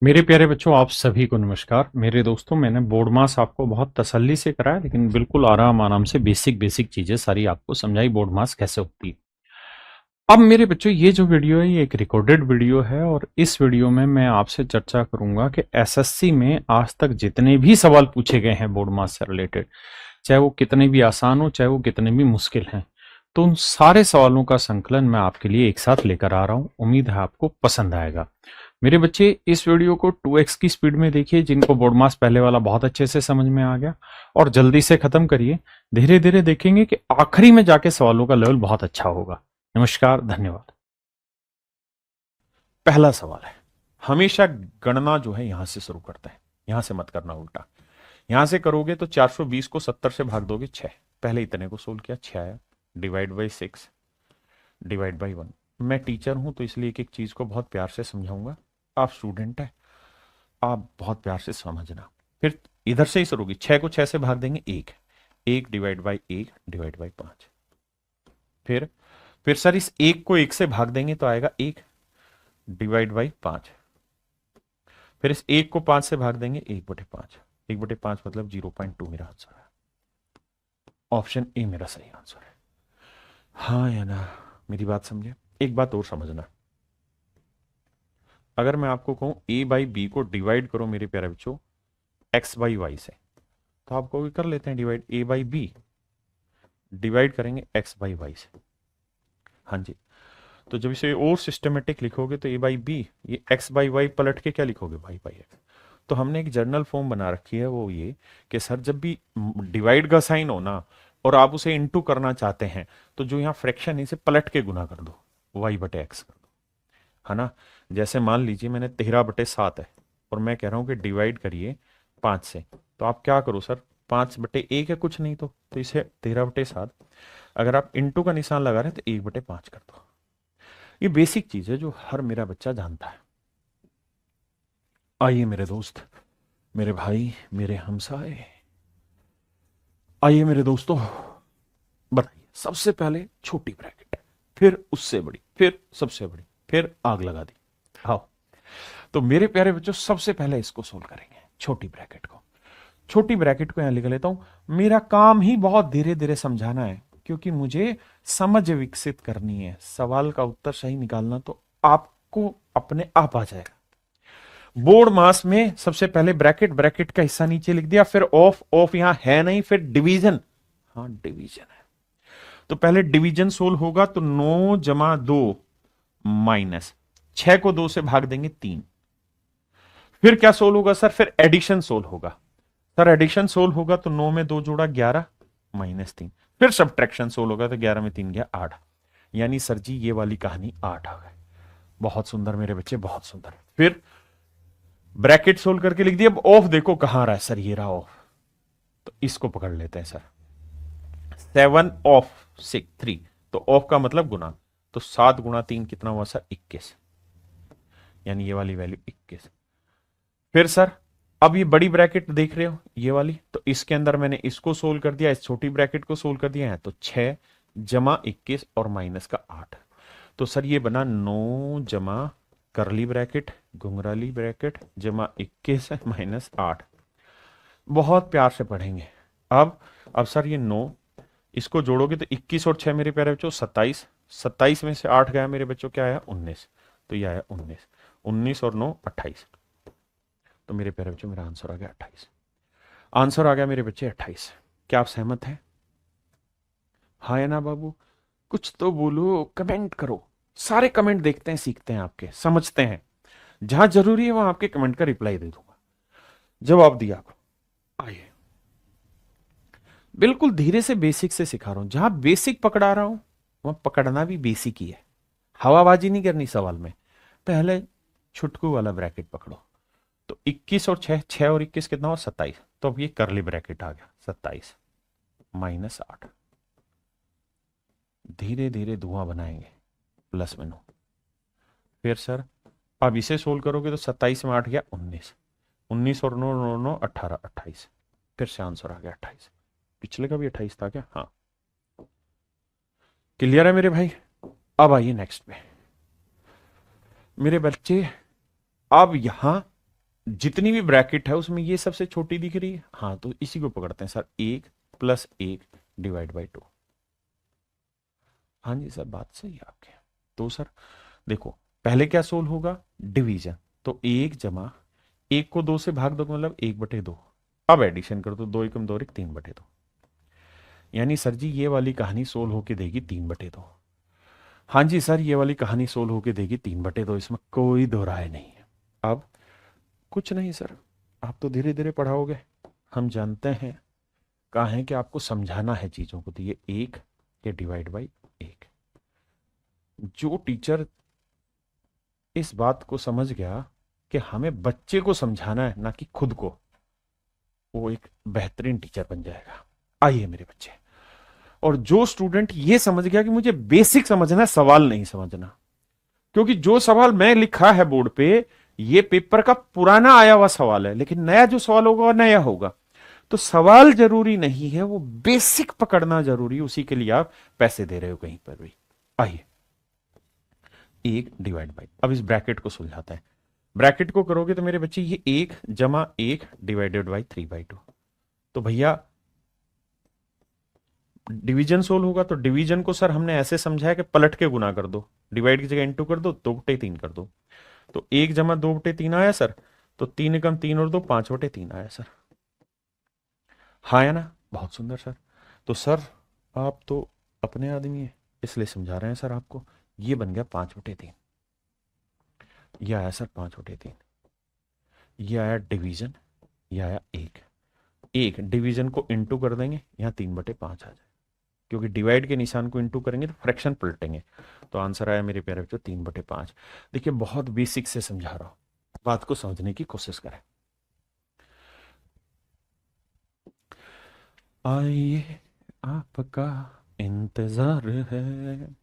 मेरे प्यारे बच्चों, आप सभी को नमस्कार। मेरे दोस्तों, मैंने बोर्ड मास आपको बहुत तसल्ली से कराया, लेकिन बिल्कुल आराम आराम से बेसिक बेसिक चीजें सारी आपको समझाई बोर्ड मास कैसे होती है। अब मेरे बच्चों, ये जो वीडियो है ये एक रिकॉर्डेड वीडियो है और इस वीडियो में मैं आपसे चर्चा करूंगा कि एसएससी में आज तक जितने भी सवाल पूछे गए हैं बोर्ड मास से रिलेटेड, चाहे वो कितने भी आसान हो, चाहे वो कितने भी मुश्किल हैं, तो उन सारे सवालों का संकलन मैं आपके लिए एक साथ लेकर आ रहा हूं। उम्मीद है आपको पसंद आएगा। मेरे बच्चे, इस वीडियो को 2x की स्पीड में देखिए, जिनको बोर्ड मास पहले वाला बहुत अच्छे से समझ में आ गया, और जल्दी से खत्म करिए। धीरे धीरे देखेंगे कि आखिरी में जाके सवालों का लेवल बहुत अच्छा होगा। नमस्कार, धन्यवाद। पहला सवाल है, हमेशा गणना जो है यहां से शुरू करते हैं, यहां से मत करना उल्टा। यहां से करोगे तो 420 को 70 से भाग दोगे 6, पहले इतने को सोल्व किया, 6 आया, डिवाइड बाई 6 डिवाइड बाई 1। मैं टीचर हूं तो इसलिए एक एक चीज को बहुत प्यार से समझाऊंगा। आप स्टूडेंट है, आप बहुत प्यार से समझना। फिर इधर से ही शुरू होगी, 6 को 6 से भाग देंगे 1, 1 डिवाइड बाई 1 डिवाइड बाई 5। फिर सर इस 1 को 1 से भाग देंगे तो आएगा 1 डिवाइड बाई 5। फिर इस 1 को 5 से भाग देंगे 1/5, 1/5 मतलब 0.2 मेरा आंसर है। ऑप्शन ए मेरा सही आंसर है। हाँ या ना, मेरी बात समझे। एक बात और समझना, अगर मैं आपको कहूं ए बाई बी को डिवाइड करो मेरे प्यारे बच्चों एक्स बाई वाई से, तो आप कहोगे कर लेते हैं divide, A by B divide करेंगे एक्स बाई वाई से। हाँ जी, तो जब इसे और सिस्टमेटिक लिखोगे तो ए बाई बी, ये एक्स बाई वाई पलट के क्या लिखोगे, वाई बाई एक्स। तो हमने एक जर्नल फॉर्म बना रखी है, वो ये कि सर जब भी डिवाइड का साइन हो ना और आप उसे इनटू करना चाहते हैं, तो जो यहाँ फ्रैक्शन है इसे पलट के गुना कर दो, वाई बटे एक्स कर दो, है ना। जैसे मान लीजिए मैंने 13/7 है और मैं कह रहा हूं कि डिवाइड करिए 5 से, तो आप क्या करो सर, 5/1 है कुछ नहीं, तो इसे 13/7, अगर आप इंटू का निशान लगा रहे हैं तो 1/5 कर दो। ये बेसिक चीज है जो हर मेरा बच्चा जानता है। आइए मेरे दोस्त, मेरे भाई, मेरे हमसाए, आइए मेरे दोस्तों, बताइए सबसे पहले छोटी ब्रैकेट, फिर उससे बड़ी, फिर सबसे बड़ी, फिर आग लगा दी। हाँ, तो मेरे प्यारे बच्चों सबसे पहले इसको सोल्व करेंगे, छोटी ब्रैकेट को। छोटी ब्रैकेट को यहां लिख लेता हूं। मेरा काम ही बहुत धीरे धीरे समझाना है, क्योंकि मुझे समझ विकसित करनी है। सवाल का उत्तर सही निकालना तो आपको अपने आप आ जाएगा। बोर्ड मास में सबसे पहले ब्रैकेट, ब्रैकेट का हिस्सा नीचे लिख दिया, फिर ऑफ, ऑफ यहां है नहीं, फिर डिवीजन। हाँ डिवीजन है, तो पहले डिवीजन सोल्व होगा, तो 9 - 2 माइनस 6 को 2 से भाग देंगे 3। फिर क्या सोल्व होगा सर, फिर एडिशन सोल्व होगा। सर एडिशन सोल्व होगा तो 9 में 2 जोड़ा 11 -3। फिर सब्ट्रैक्शन सोल्व होगा तो 11 में 3 गया 8। यानी सर जी ये वाली कहानी 8 आ गई। बहुत सुंदर मेरे बच्चे, बहुत सुंदर। फिर ब्रैकेट सोल्व करके लिख दिया। अब ऑफ देखो कहां रहा है सर, ये रहा ऑफ, तो इसको पकड़ लेते हैं सर। 7 ऑफ 3, तो ऑफ का मतलब गुना, तो 7 × 3 कितना हुआ सर, 21, यानी ये वाली वैल्यू 21। फिर सर अब ये बड़ी ब्रैकेट देख रहे हो ये वाली, तो इसके अंदर मैंने इसको सोल्व कर दिया, इस छोटी ब्रैकेट को सोल्व कर दिया है, तो 6 जमा 21 और माइनस का 8। तो सर ये बना 9 जमा करली ब्रैकेट घुंघराली ब्रैकेट जमा 21 माइनस 8। बहुत प्यार से पढ़ेंगे। अब सर ये 9, इसको जोड़ोगे तो 21 और 6 मेरे प्यारे बच्चों 27, 27 में से 8 गया मेरे बच्चों, क्या आया 19, तो ये आया 19, 19 और 9 28। तो मेरे प्यारे बच्चों मेरा आंसर आ गया 28। आंसर आ गया मेरे बच्चे 28। क्या आप सहमत हैं? हाँ या ना बाबू, कुछ तो बोलो, कमेंट करो। सारे कमेंट देखते हैं, सीखते हैं आपके, समझते हैं। जहां जरूरी है वहां आपके कमेंट का रिप्लाई दे दूंगा, जवाब दिया करो। आइए, बिल्कुल धीरे से बेसिक से सिखा रहा हूं, जहां बेसिक पकड़ा रहा हूं वहां पकड़ना भी बेसिक ही है। हवाबाजी नहीं करनी सवाल में। पहले छुटकू वाला ब्रैकेट पकड़ो, तो 21 और 6, 6 और 21 कितना और 27, तो अब ये करली ब्रैकेट आ गया 27 माइनस 8। धीरे धीरे धुआं बनाएंगे, प्लस में 9। फिर सर अब इसे सोल्व करोगे तो 27 में 8 गया 19, 19 और 9 9 9 18 28। फिर से आंसर आ गया 28। पिछले का भी 28 था क्या? हाँ, क्लियर है मेरे भाई। अब आइए नेक्स्ट पे मेरे बच्चे। अब यहां जितनी भी ब्रैकेट है उसमें ये सबसे छोटी दिख रही है, हाँ तो इसी को पकड़ते हैं सर, 1 + 1 डिवाइड बाई 2। हाँ जी सर, बात सही है आपके। तो सर देखो, पहले क्या सोल्व होगा, डिवीजन। तो 1 को 2 से भाग दो मतलब 1/2। अब एडिशन कर दो, 2 एकम 2 एक 3/2। यानी सर जी ये वाली कहानी सोल्व होके देगी 3/2। हाँ जी सर, ये वाली कहानी सोल्व होके देगी 3/2, इसमें कोई दो राय नहीं है। अब कुछ नहीं सर, आप तो धीरे धीरे पढ़ाओगे, हम जानते हैं कहाँ है कि आपको समझाना है चीजों को। तो ये 1 ये डिवाइड बाई 1। जो टीचर इस बात को समझ गया कि हमें बच्चे को समझाना है ना कि खुद को, वो एक बेहतरीन टीचर बन जाएगा। आइए मेरे बच्चे, और जो स्टूडेंट ये समझ गया कि मुझे बेसिक समझना है, सवाल नहीं समझना, क्योंकि जो सवाल मैं लिखा है बोर्ड पे ये पेपर का पुराना आया हुआ सवाल है, लेकिन नया जो सवाल होगा वो नया होगा। तो सवाल जरूरी नहीं है, वो बेसिक पकड़ना जरूरी है, उसी के लिए आप पैसे दे रहे हो कहीं पर भी। आइए, 1 / अब इस ब्रैकेट को सुलझाते हैं। ब्रैकेट को करोगे तो मेरे बच्चे ये 1 + 1 डिवाइडेड बाई 3/2। तो भैया डिवीजन सोल्व होगा, तो डिवीजन को सर हमने ऐसे समझा है कि पलट के गुना कर दो, डिवाइड की जगह इंटू कर दो, 2/3 कर दो। तो 1 + 2/3 आया सर, तो 3 एकम 3 और 2 5/3 आया सर। हाँ या ना, बहुत सुंदर सर। तो सर आप तो अपने आदमी है, इसलिए समझा रहे हैं सर आपको। ये बन गया 5/3, ये आया सर 5/3, ये आया डिवीजन, ये आया 1 डिवीजन को इंटू कर देंगे, यहाँ 3/5 आ जाए, क्योंकि डिवाइड के निशान को इंटू करेंगे तो फ्रैक्शन पलटेंगे। तो आंसर आया मेरे प्यारे बच्चों 3/5। देखिए बहुत बेसिक से समझा रहा हूं, बात को समझने की कोशिश करें। आइए आपका इंतजार है।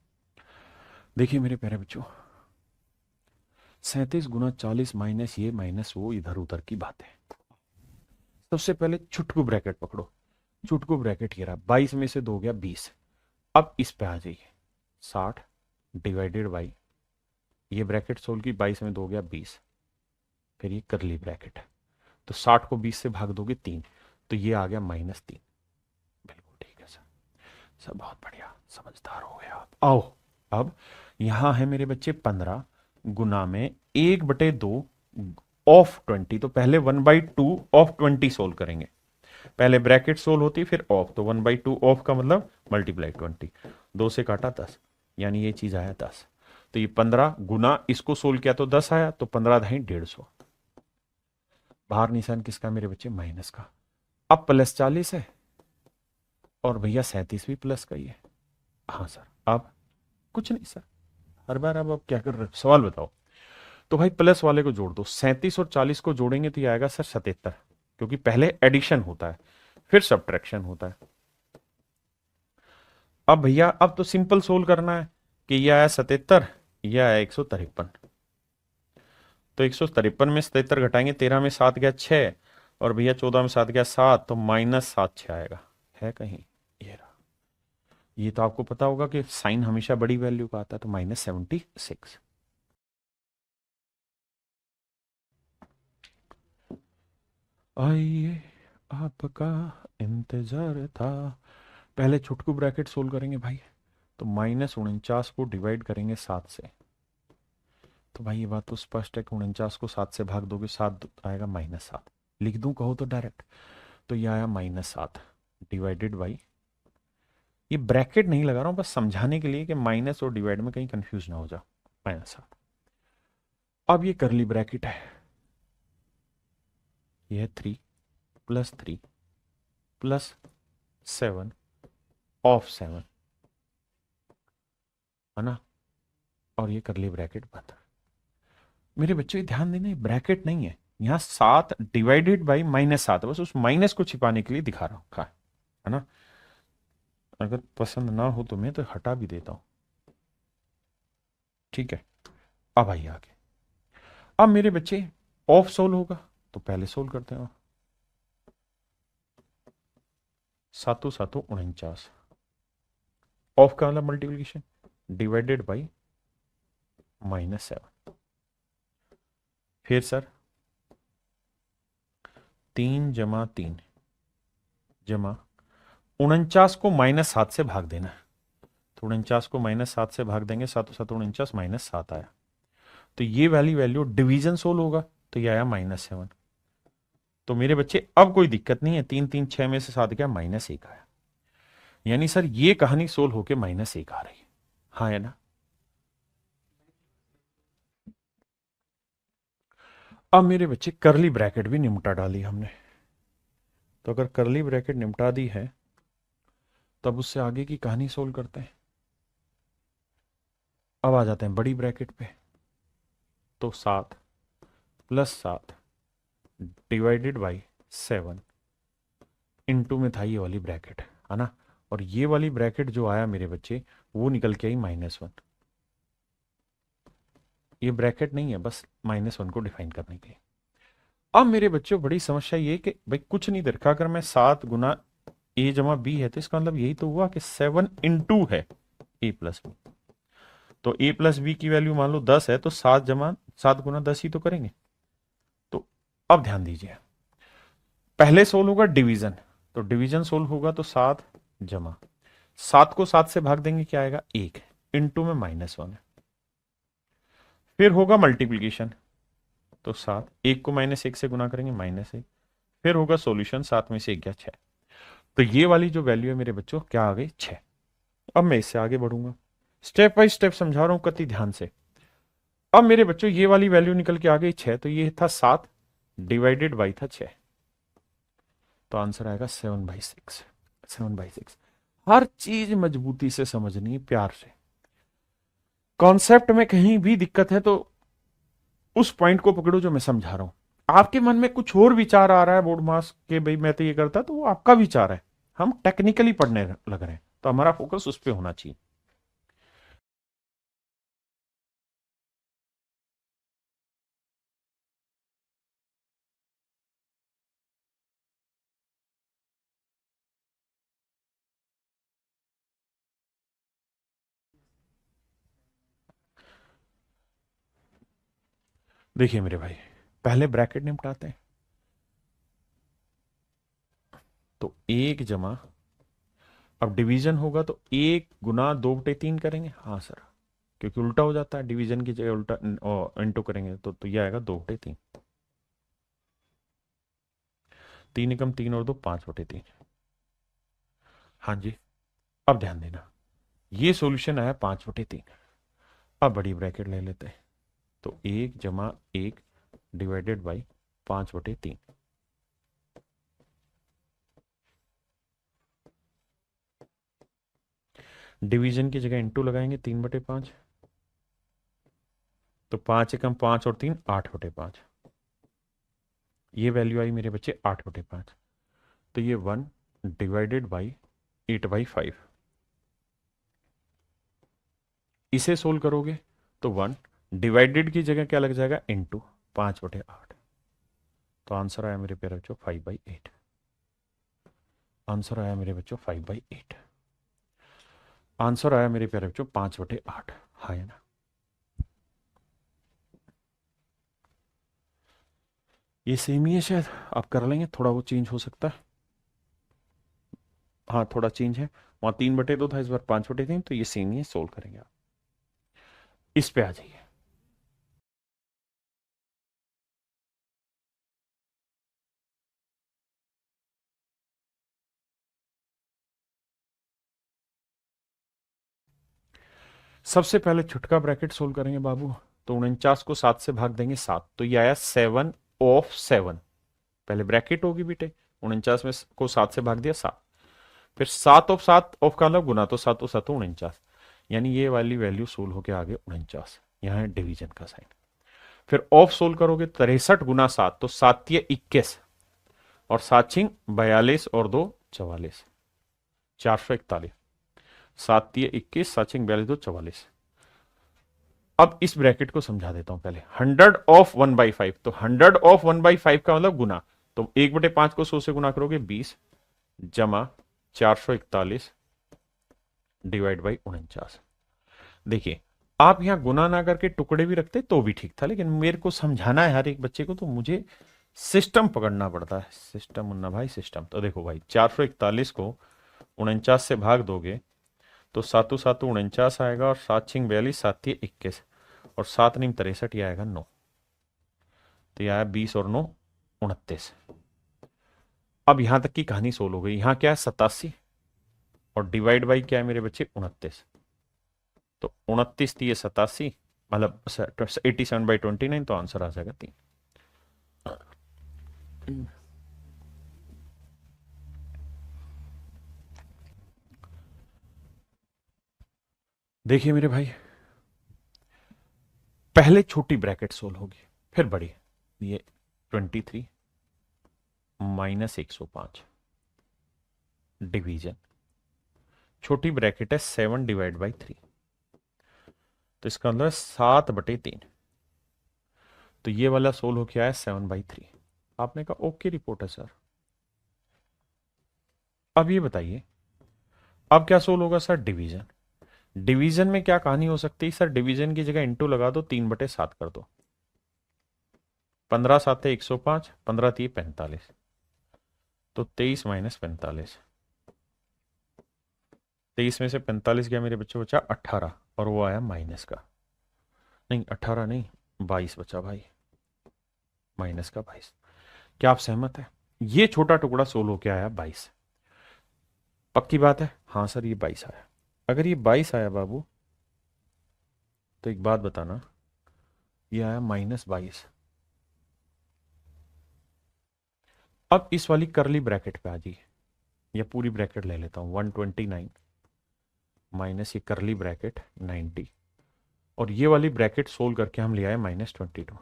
देखिए मेरे प्यारे बच्चों, 37 × 40 माइनस ये माइनस वो इधर उधर की बात है। सबसे पहले छुटकू ब्रैकेट पकड़ो, छुटकू ब्रैकेट ये रहा, 22 में से 2 गया 20। अब इस पे आ जाइए, 60 डिवाइडेड बाई, ये ब्रैकेट सोल्व की, 22 में 2 गया 20, फिर ये करली ब्रैकेट है। तो 60 को 20 से भाग दोगे 3, तो ये आ गया -3। बिल्कुल ठीक है सर, सर बहुत बढ़िया, समझदार हो गए आप। आओ, अब यहां है मेरे बच्चे 15 गुना में 1/2 ऑफ 20। तो पहले 1/2 ऑफ 20 सोल्व करेंगे, पहले ब्रैकेट सोल्व होती फिर ऑफ, तो 1/2 ऑफ का मतलब मल्टीप्लाई 20, 2 से काटा 10, यानी ये चीज आया 10। तो ये 15 गुना इसको सोल्व किया तो 10 आया, तो 15 × 150। बाहर निशान किसका मेरे बच्चे, माइनस का। अब +40 है, और भैया 37 भी प्लस का ही है। हाँ सर, अब कुछ नहीं सर, हर बार अब क्या कर रहे हो, सवाल बताओ। तो भाई प्लस वाले को जोड़ दो, 37 और 40 को जोड़ेंगे तो ये आएगा सर 77, क्योंकि पहले एडिशन होता है फिर सब्ट्रैक्शन होता है। अब भैया अब तो सिंपल सोल्व करना है कि ये आया 77, ये आया 153। तो 153 में 77 घटाएंगे, 13 में 7 गया 6, और भैया 14 में 7 गया 7, तो -7 6 आएगा। है कहीं, ये रहा। ये तो आपको पता होगा कि साइन हमेशा बड़ी वैल्यू का आता है, तो -76। आइए आपका इंतजार था। पहले छुटकू ब्रैकेट सोल्व करेंगे भाई, तो -49 को डिवाइड करेंगे 7 से। तो भाई ये बात तो स्पष्ट है कि 49 को 7 से भाग दोगे 7 आएगा -7। लिख दूं कहो तो डायरेक्ट, तो ये आया -7 डिवाइडेड बाई, ये ब्रैकेट नहीं लगा रहा हूं बस समझाने के लिए कि माइनस और डिवाइड में कहीं कंफ्यूज ना हो जाए, -7। अब ये करली ब्रैकेट है, ये है 3 + 3 + 7 ऑफ 7, है ना, और ये करली ब्रैकेट बंद। मेरे बच्चे ध्यान देना, ये ब्रैकेट नहीं है, यहाँ 7 डिवाइडेड बाई -7, बस उस माइनस को छिपाने के लिए दिखा रहा हूं, है ना। अगर पसंद ना हो तो मैं तो हटा भी देता हूं, ठीक है। अब आइए आगे। अब मेरे बच्चे ऑफ सोल्व होगा, तो पहले सोल्व करते हैं। 7 7 49, ऑफ का मतलब मल्टीप्लीकेशन, डिवाइडेड बाई -7। फिर सर 3 जमा 49 को -7 से भाग देना है। तो 49 को -7 से भाग देंगे, 7 7 49 -7 आया। तो ये वाली वैल्यू डिवीजन सोल्व होगा, तो ये आया -7। तो मेरे बच्चे अब कोई दिक्कत नहीं है, 3 3 6 में से 7 गया, -1 आया। यानी सर ये कहानी सोल्व होके -1 आ रही है, हाँ है ना। अब मेरे बच्चे करली ब्रैकेट भी निपटा डाली हमने। तो अगर करली ब्रैकेट निपटा दी है तब उससे आगे की कहानी सोल्व करते हैं। अब आ जाते हैं बड़ी ब्रैकेट पे। तो 7 + 7 डिवाइडेड बाई 7 इनटू में था ये वाली ब्रैकेट, है ना। और ये वाली ब्रैकेट जो आया मेरे बच्चे वो निकल के आई -1। ये ब्रैकेट नहीं है, बस -1 को डिफाइन करने के लिए। अब मेरे बच्चों बड़ी समस्या ये कि भाई कुछ नहीं दे रखा, अगर मैं 7 गुना a जमा b है तो इसका मतलब यही तो हुआ कि 7 इंटू है a प्लस बी। तो a प्लस बी की वैल्यू मान लो 10 है, तो 7 गुना 10 ही तो करेंगे। तो अब ध्यान दीजिए, पहले सोल्व होगा डिवीजन, तो डिवीजन सोल्व होगा तो 7 जमा 7 को 7 से भाग देंगे, क्या आएगा 1, इंटू में -1 है। फिर होगा मल्टीप्लीकेशन, तो 7 1 को -1 से गुना करेंगे, -1। फिर होगा सॉल्यूशन, 7 में से 1 गया 6। तो ये वाली जो वैल्यू है मेरे बच्चों क्या आ गई 6। अब मैं इससे आगे बढ़ूंगा, स्टेप बाय स्टेप समझा रहा हूं कति ध्यान से। अब मेरे बच्चों ये वाली वैल्यू निकल के आ गई 6, तो ये था 7 डिवाइडेड बाई था 6, तो आंसर आएगा 7/6। 7/6। हर चीज मजबूती से समझनी है, प्यार से। कॉन्सेप्ट में कहीं भी दिक्कत है तो उस पॉइंट को पकड़ो जो मैं समझा रहा हूं। आपके मन में कुछ और विचार आ रहा है बोर्ड मास के, भाई मैं तो ये करता, तो वो आपका विचार है। हम टेक्निकली पढ़ने लग रहे हैं तो हमारा फोकस उस पर होना चाहिए। देखिए मेरे भाई, पहले ब्रैकेट निपटाते हैं। तो 1 जमा, अब डिवीजन होगा तो 1 गुना 2/3 करेंगे, हाँ सर, क्योंकि उल्टा हो जाता है, डिवीजन की जगह उल्टा इंटू करेंगे तो ये आएगा 2/3। 3 एकम 3 और 2 5/3। हाँ जी। अब ध्यान देना, ये सॉल्यूशन आया 5/3। अब बड़ी ब्रैकेट ले लेते हैं, तो 1 जमा 1 डिवाइडेड बाई 5/3। डिवीजन की जगह इंटू लगाएंगे, 3/5। तो 5 एकम 5 और 3 8/5। ये वैल्यू आई मेरे बच्चे 8/5। तो ये 1 डिवाइडेड बाई 8/5। इसे सोल्व करोगे तो 1 डिवाइडेड की जगह क्या लग जाएगा, इंटू 5/8। तो आंसर आया मेरे प्यारे बच्चों 5/8। आंसर आया मेरे बच्चों 5/8। आंसर आया मेरे प्यारे बच्चों 5/8। हाँ है ना। ये सेम ही है शायद, आप कर लेंगे, थोड़ा वो चेंज हो सकता है। हाँ थोड़ा चेंज है, वहां 3/2 था, इस बार 5/3, तो ये सेम ही है, सोल्व करेंगे आप। इस पे आ जाइए। सबसे पहले छुटका ब्रैकेट सोल्व करेंगे बाबू। तो 49 को 7 से भाग देंगे, 7, तो ये आया 7/7। पहले ब्रैकेट होगी बेटे, 49 में को 7 से भाग दिया 7, फिर 7/7 ऑफ का अलग गुना, तो 7 49, यानी ये वाली वैल्यू सोल्व होके आगे 49, यहाँ है डिवीजन का साइन। फिर ऑफ सोल्व करोगे 63 गुना 7, तो 7 21 और 7 42 और 2 44, 441। 7 21, 7 42 2 44। अब इस ब्रैकेट को समझा देता हूं पहले। 100 ऑफ 1/5, तो 100 ऑफ 1/5 का मतलब गुना, तो 1/5 को 100 से गुना करोगे 20 जमा 441 डिवाइड बाई 49। देखिए आप यहां गुना ना करके टुकड़े भी रखते तो भी ठीक था, लेकिन मेरे को समझाना है हर एक बच्चे को, तो मुझे सिस्टम पकड़ना पड़ता है, सिस्टम मुन्ना भाई सिस्टम। तो देखो भाई 441 को 49 से भाग दोगे तो सातु सातु 49 आएगा, और 7 6 42, 7 3 21, और 7 9 63 ये आएगा 9। तो यह आया 20 और 9 29। अब यहां तक की कहानी सोल्व हो गई। यहां क्या है 87, और डिवाइड बाई क्या है मेरे बच्चे 29। तो 29 थी ये 87, मतलब 87/29, तो आंसर आ जाएगा 3। देखिए मेरे भाई, पहले छोटी ब्रैकेट सोल्व होगी, फिर बड़ी। ये 23 -105 डिवीजन, छोटी ब्रैकेट है 7/3, तो इसका मतलब 7/3। तो ये वाला सोल्व हो क्या है 7/3। आपने कहा ओके रिपोर्ट है सर। अब ये बताइए, अब क्या सोल्व होगा सर? डिवीजन। डिवीजन में क्या कहानी हो सकती है सर? डिवीजन की जगह इंटू लगा दो, 3/7 कर दो। 15 7 105, 15 3 45, तो 23 - 45। 23 में से 45 गया मेरे बच्चों, बचा 18, और वो आया माइनस का, नहीं 18 नहीं 22 बचा भाई, माइनस का 22। क्या आप सहमत है? ये छोटा टुकड़ा सोल्व होके आया 22। पक्की बात है? हाँ सर ये 22 आया। अगर ये 22 आया बाबू, तो एक बात बताना, ये आया -22। अब इस वाली करली ब्रैकेट पे आ जाइए, या पूरी ब्रैकेट ले लेता हूं, 129 माइनस ये करली ब्रैकेट 90, और ये वाली ब्रैकेट सोल्व करके हम ले आए -22।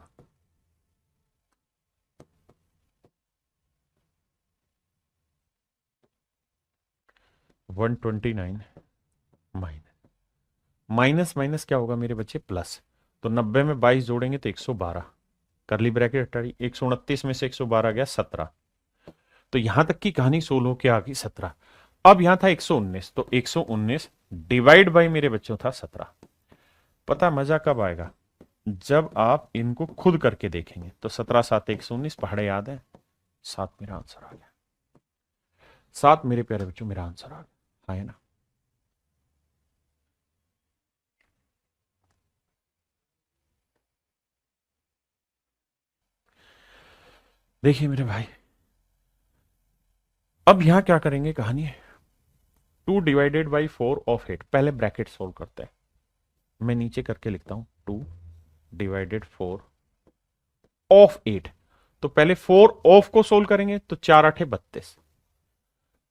129 माइनस माइनस क्या होगा मेरे बच्चे? प्लस। तो 90 में 22 जोड़ेंगे तो 112, करली ब्रैकेट हटाई, 129 में से 112 गया 17। तो यहां तक की कहानी सोल्व होके आ गई 17। अब यहां था 119, तो 119 डिवाइड बाई मेरे बच्चों था 17। पता मजा कब आएगा? जब आप इनको खुद करके देखेंगे। तो 17 7 119, पहाड़े याद है? 7 मेरा आंसर आ गया। 7 मेरे प्यारे बच्चों मेरा आंसर आ गया, है ना? देखिए मेरे भाई, अब यहां क्या करेंगे कहानी है, 2/4 ऑफ 8। पहले ब्रैकेट सोल्व करते हैं, मैं नीचे करके लिखता हूं 2/4 ऑफ 8। तो पहले 4 ऑफ को सोल्व करेंगे, तो 4 8 32।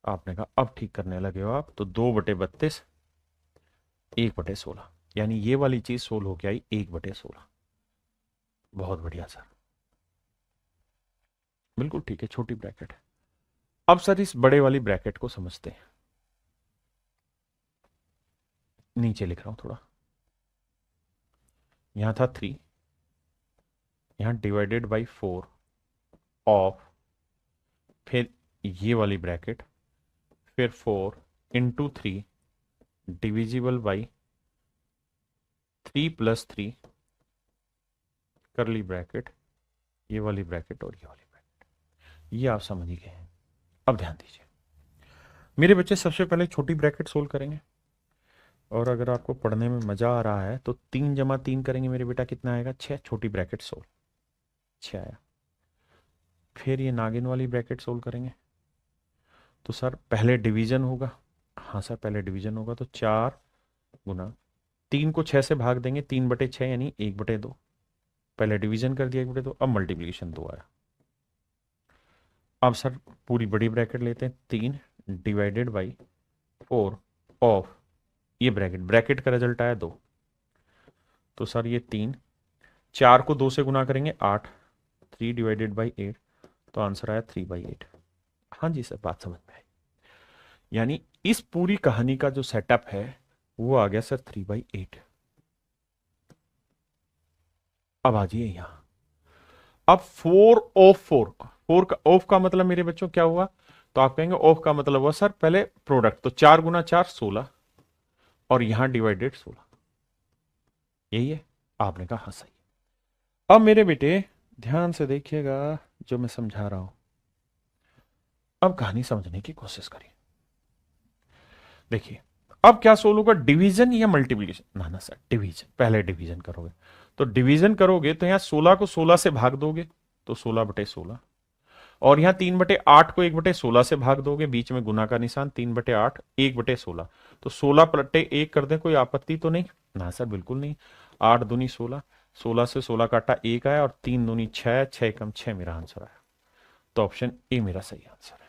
आपने कहा अब ठीक करने लगे हो आप, तो 2/32 1/16, यानी ये वाली चीज सोल्व होके आई 1/16। बहुत बढ़िया सर, बिल्कुल ठीक है, छोटी ब्रैकेट है। अब सर इस बड़े वाली ब्रैकेट को समझते हैं, नीचे लिख रहा हूं थोड़ा। यहां था 3, यहां डिवाइडेड बाई 4 ऑफ, फिर ये वाली ब्रैकेट, फिर 4 × 3 डिविजिबल बाई 3 + 3 करली ब्रैकेट, ये वाली ब्रैकेट और ये वाली ब्रैकेट। ये आप समझ ही गए हैं। अब ध्यान दीजिए मेरे बच्चे, सबसे पहले छोटी ब्रैकेट सोल्व करेंगे, और अगर आपको पढ़ने में मजा आ रहा है तो 3 × 3 करेंगे मेरे बेटा, कितना आएगा? 6। छोटी ब्रैकेट सोल्व, 6 आया। फिर ये नागिन वाली ब्रैकेट सोल्व करेंगे, तो सर पहले डिवीजन होगा। हाँ सर पहले डिवीजन होगा, तो 4 गुना 3 को 6 से भाग देंगे, 3/6 यानी 1/2। पहले डिवीजन कर दिया 1/2, अब मल्टीप्लीकेशन 2 आया। अब सर पूरी बड़ी ब्रैकेट लेते हैं, 3/4 ऑफ, ये ब्रैकेट, ब्रैकेट का रिजल्ट आया 2। तो सर ये 3, 4 को 2 से गुना करेंगे 8, 3/8, तो आंसर आया 3/8। हाँ जी सर, बात समझ में आई। यानी इस पूरी कहानी का जो सेटअप है वो आ गया सर 3/8। अब आ जाइए यहां, अब 4 का ऑफ का मतलब मेरे बच्चों क्या हुआ? तो आप कहेंगे ऑफ का मतलब हुआ सर पहले प्रोडक्ट, तो 4 × 4 16, और यहां डिवाइडेड 16, यही है? आपने कहा हाँ सही। अब मेरे बेटे ध्यान से देखिएगा, जो मैं समझा रहा हूं। अब कहानी समझने की कोशिश करिए। देखिए, अब क्या सोल्व होगा, डिवीजन या मल्टीप्लीकेशन? ना ना सर, डिवीजन, पहले डिवीजन करोगे। तो डिवीजन करोगे तो यहां 16 को 16 से भाग दोगे तो 16/16, और यहां 3/8 को 1/16 से भाग दोगे, बीच में गुना का निशान, 3/8 1/16, तो 16/1 कर दे, कोई आपत्ति तो नहीं? ना सर, बिल्कुल नहीं। 8 दूनी 16, 16 से 16 काटा 1 आया, और 3 दूनी 6, 6 कम 6 मेरा आंसर आया। तो ऑप्शन ए मेरा सही आंसर है।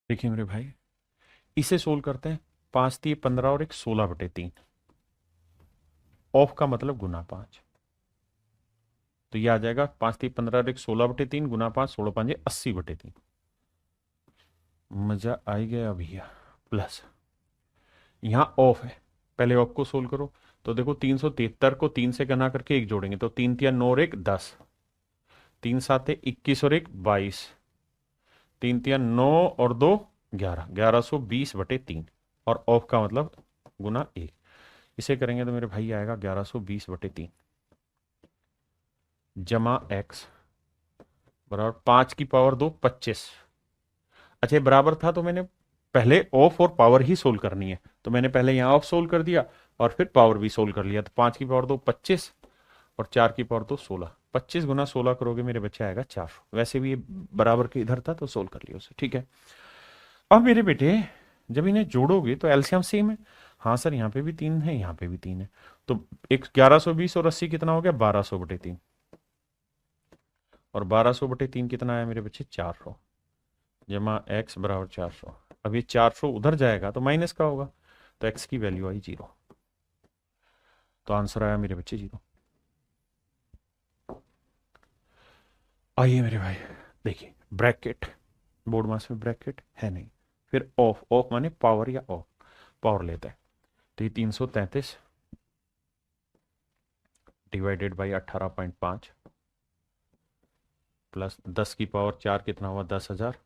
देखिए मेरे भाई, इसे सोल्व करते हैं। 5×3 = 15 और एक 16/3, ऑफ का मतलब गुना 5, तो ये आ जाएगा 5×3 = 15 और एक 16/3 गुना 5, 16×5 = 80/3। मजा आई गया भैया। प्लस यहां ऑफ है, पहले ऑफ को सोल्व करो। तो देखो 373 को 3 से गना करके 1 जोड़ेंगे, तो 3×3 = 9 और 1 10, 3×7 = 21 और 1 22, 3×3 = 9 और 2 11, 1120/3, और ऑफ का मतलब गुना 1। इसे करेंगे तो मेरे भाई आएगा 1120/3 जमा एक्स बराबर 5 की पावर 2 25। अच्छा, ये बराबर था तो मैंने पहले ऑफ और पावर ही सोल्व करनी है, तो मैंने पहले यहाँ ऑफ सोल्व कर दिया और फिर पावर भी सोल्व कर लिया। तो 5 की पावर 2 25 और 4 की पावर 2 16, 25 गुना 16 करोगे मेरे बच्चे आएगा 400। वैसे भी ये बराबर के इधर था तो सोल्व कर लिया उसे, ठीक है। अब मेरे बेटे, जब इन्हें जोड़ोगे तो एलसीएम सेम है। हाँ सर, यहाँ पे भी 3 है, यहाँ पे भी 3 है, तो एक 1120 और 80 कितना हो गया, 1200/3, और 1200/3 कितना आया मेरे बच्चे, 400, जमा एक्स बराबर 400। अब ये 400 उधर जाएगा तो माइनस का होगा, तो एक्स की वैल्यू आई 0, तो आंसर आया मेरे बच्चे 0। आइए मेरे भाई, देखिए ब्रैकेट, बोर्ड मास में ब्रैकेट है नहीं, फिर ऑफ, ऑफ माने पावर या ऑफ, पावर लेता है, तो ये 333 डिवाइडेड बाई 18.5 प्लस 10 की पावर 4 कितना हुआ, 10,000,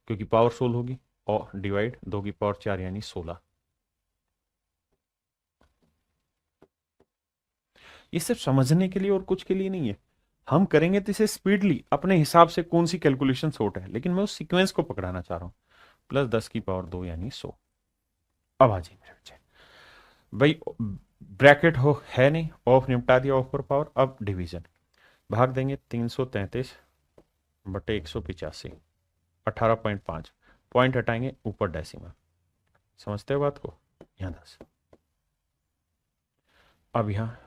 क्योंकि पावर सोल्व होगी, और डिवाइड 2 की पावर 4 यानी 16। ये सिर्फ समझने के लिए और कुछ के लिए नहीं है। हम करेंगे तो इसे स्पीडली अपने हिसाब से कौन सी कैलकुलेशन शॉर्ट है, लेकिन मैं उस सीक्वेंस को पकड़ाना चाह रहा हूं। प्लस 10 की पावर 2 यानी 100। अब आ जाइए मेरे बच्चे, भाई ब्रैकेट हो है नहीं, ऑफ निपटा दिया, ऑफ पर पावर। अब डिवीजन, भाग देंगे 333/185, 18.5, पॉइंट हटाएंगे, ऊपर डेसिमल। समझते हो बात को? यहाँ 10, अब यहाँ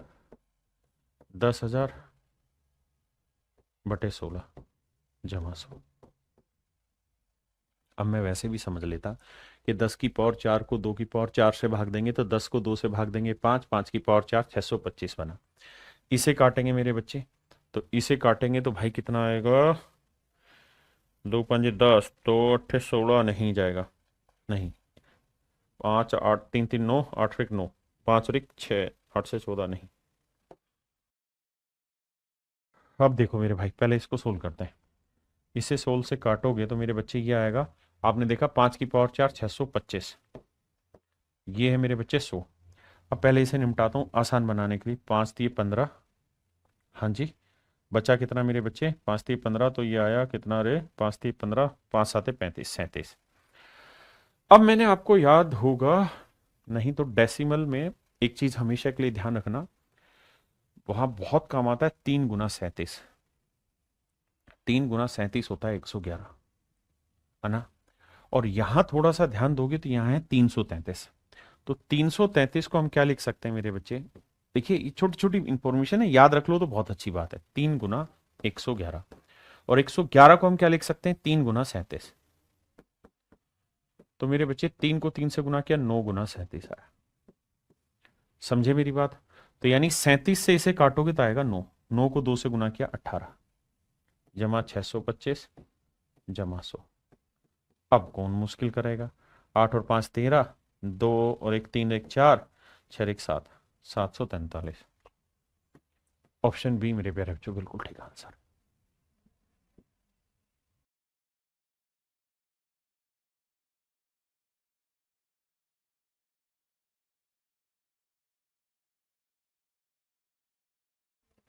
10,000/16 जमा 100। अब मैं वैसे भी समझ लेता कि 10 की पावर 4 को 2 की पावर 4 से भाग देंगे तो 10 को 2 से भाग देंगे 5, 5 की पावर 4 625 बना। इसे काटेंगे मेरे बच्चे, तो इसे काटेंगे तो भाई कितना आएगा, 2×5 = 10, तो 8 16 नहीं जाएगा, नहीं, 5 8 3 3 9, 8 1 9, 5 और 1 6, 8 से 14 नहीं। अब देखो मेरे भाई, पहले इसको सोल्व करते हैं। इसे सोल्व से काटोगे तो मेरे बच्चे ये आएगा, आपने देखा 5 की पावर 4 625, ये है मेरे बच्चे 100। अब पहले इसे निपटाता हूँ आसान बनाने के लिए, 5×3 = 15, हाँ जी, बचा कितना मेरे बच्चे, 5×3 = 15, तो ये आया कितना रे, 5×3 = 15, 5×7 = 35, 37। अब मैंने आपको याद होगा, नहीं तो डेसिमल में एक चीज हमेशा के लिए ध्यान रखना, वहां बहुत काम आता है 3×37, 3×37 होता है 111, है ना। और यहां थोड़ा सा ध्यान दोगे तो यहां है 333, तो 333 को हम क्या लिख सकते हैं मेरे बच्चे, देखिए ये छोटी छोटी इंफॉर्मेशन है, याद रख लो तो बहुत अच्छी बात है, 3×111, और 111 को हम क्या लिख सकते हैं, 3×37, तो मेरे बच्चे 3 को 3 से गुना किया, 9×37 आया। समझे मेरी बात? तो यानी 37 से इसे काटोगे तो आएगा 9, 9 को 2 से गुना किया 18, जमा 625 जमा 100। अब कौन मुश्किल करेगा, 8 और 5 13, 2 और 1 3 1 4, 6 और 1 7, 743। ऑप्शन बी मेरे प्यारे बच्चों बिल्कुल ठीक आंसर।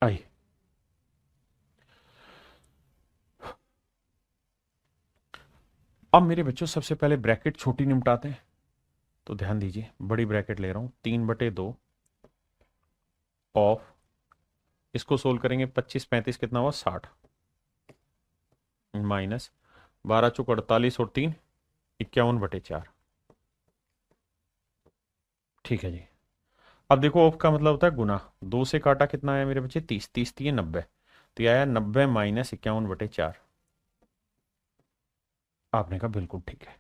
आइए, अब मेरे बच्चों सबसे पहले ब्रैकेट छोटी निपटाते हैं। तो ध्यान दीजिए, बड़ी ब्रैकेट ले रहा हूं, 3/2 ऑफ, इसको सोल्व करेंगे, 25 35 कितना हुआ 60, माइनस 12 चौक 48 और 3 51/4। ठीक है जी। अब देखो ऑफ का मतलब होता है गुना, 2 से काटा कितना आया मेरे बच्चे 30, 30 दिए 90, तो ये आया 90 माइनस 51/4। आपने कहा बिल्कुल ठीक है।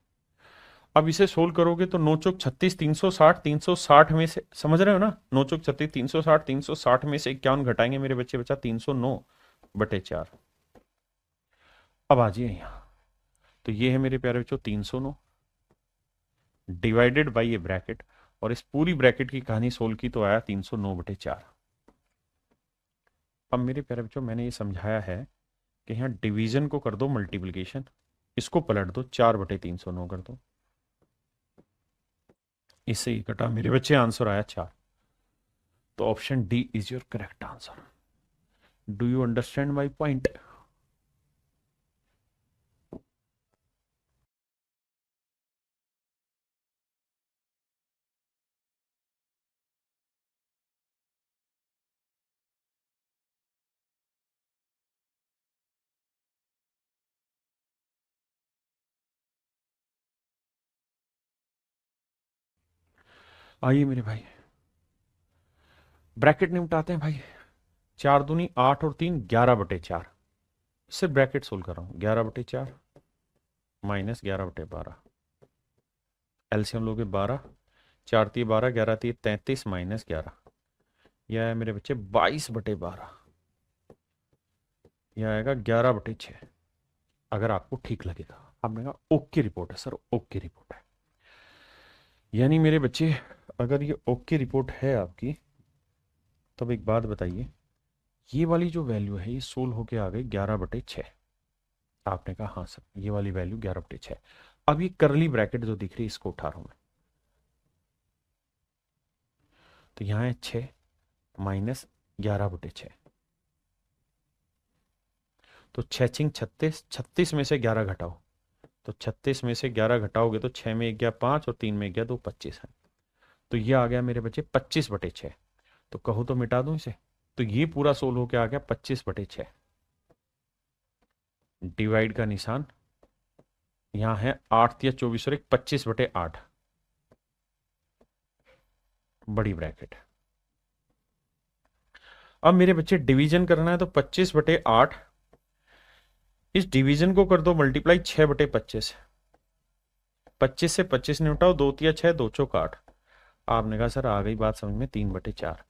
अब इसे सोल्व करोगे तो 9 चौक 36 360, 360 में से, समझ रहे हो ना, 9 चौक 36 360, 360 में से 51 घटाएंगे मेरे बच्चे, बचा 309/4। अब आ जाइए यहां, तो ये है मेरे प्यारे बच्चों 309 डिवाइडेड बाई ये ब्रैकेट, और इस पूरी ब्रैकेट की कहानी सोल्व की तो आया 309/4। अब मेरे प्यारे बच्चों मैंने ये समझाया है कि यहाँ डिवीजन को कर दो मल्टीप्लीकेशन, इसको पलट दो, 4/309 कर दो, इससे ही कटा मेरे बच्चे, आंसर आया 4। तो option D is your correct answer. Do you understand my point? आइए मेरे भाई, ब्रैकेट निपटाते हैं भाई। 4 दूनी 8 और 3 11/4, सिर्फ ब्रैकेट सोल्व कर रहा हूं, 11/4 माइनस 11/12, एलसीएम लोगे 12, 4 3 12, 11 3 33 माइनस 11, यह है मेरे बच्चे 22/12, यह आएगा 11/6। अगर आपको ठीक लगेगा, आपने कहा ओके रिपोर्ट है सर, ओके रिपोर्ट है, यानी मेरे बच्चे अगर ये ओके रिपोर्ट है आपकी, तब एक बात बताइए, ये वाली जो वैल्यू है ये सोल्व होके आ गई 11/6। आपने कहा हाँ सर, ये वाली वैल्यू 11/6। अब ये करली ब्रैकेट जो दिख रही है इसको उठा रहा हूं मैं, तो यहां है 6 माइनस 11/6, तो 6 छिंग 36, 36 में से 11 घटाओ, तो 36 में से 11 घटाओगे तो 6 में 1 गया 5 और 3 में 1 गया 2, 25 है। तो ये आ गया मेरे बच्चे 25/6। तो कहो तो मिटा दूं इसे, तो ये पूरा सोल्व होके आ गया 25/6। डिवाइड का निशान यहां है, 8 या 24 और 1 25/8, बड़ी ब्रैकेट। अब मेरे बच्चे डिवीजन करना है, तो 25/8, इस डिवीजन को कर दो मल्टीप्लाई 6/25, 25 से 25 ने उठाओ, 2 तिया 6, 2 चौक 8। आपने कहा सर आ गई बात समझ में, 3/4।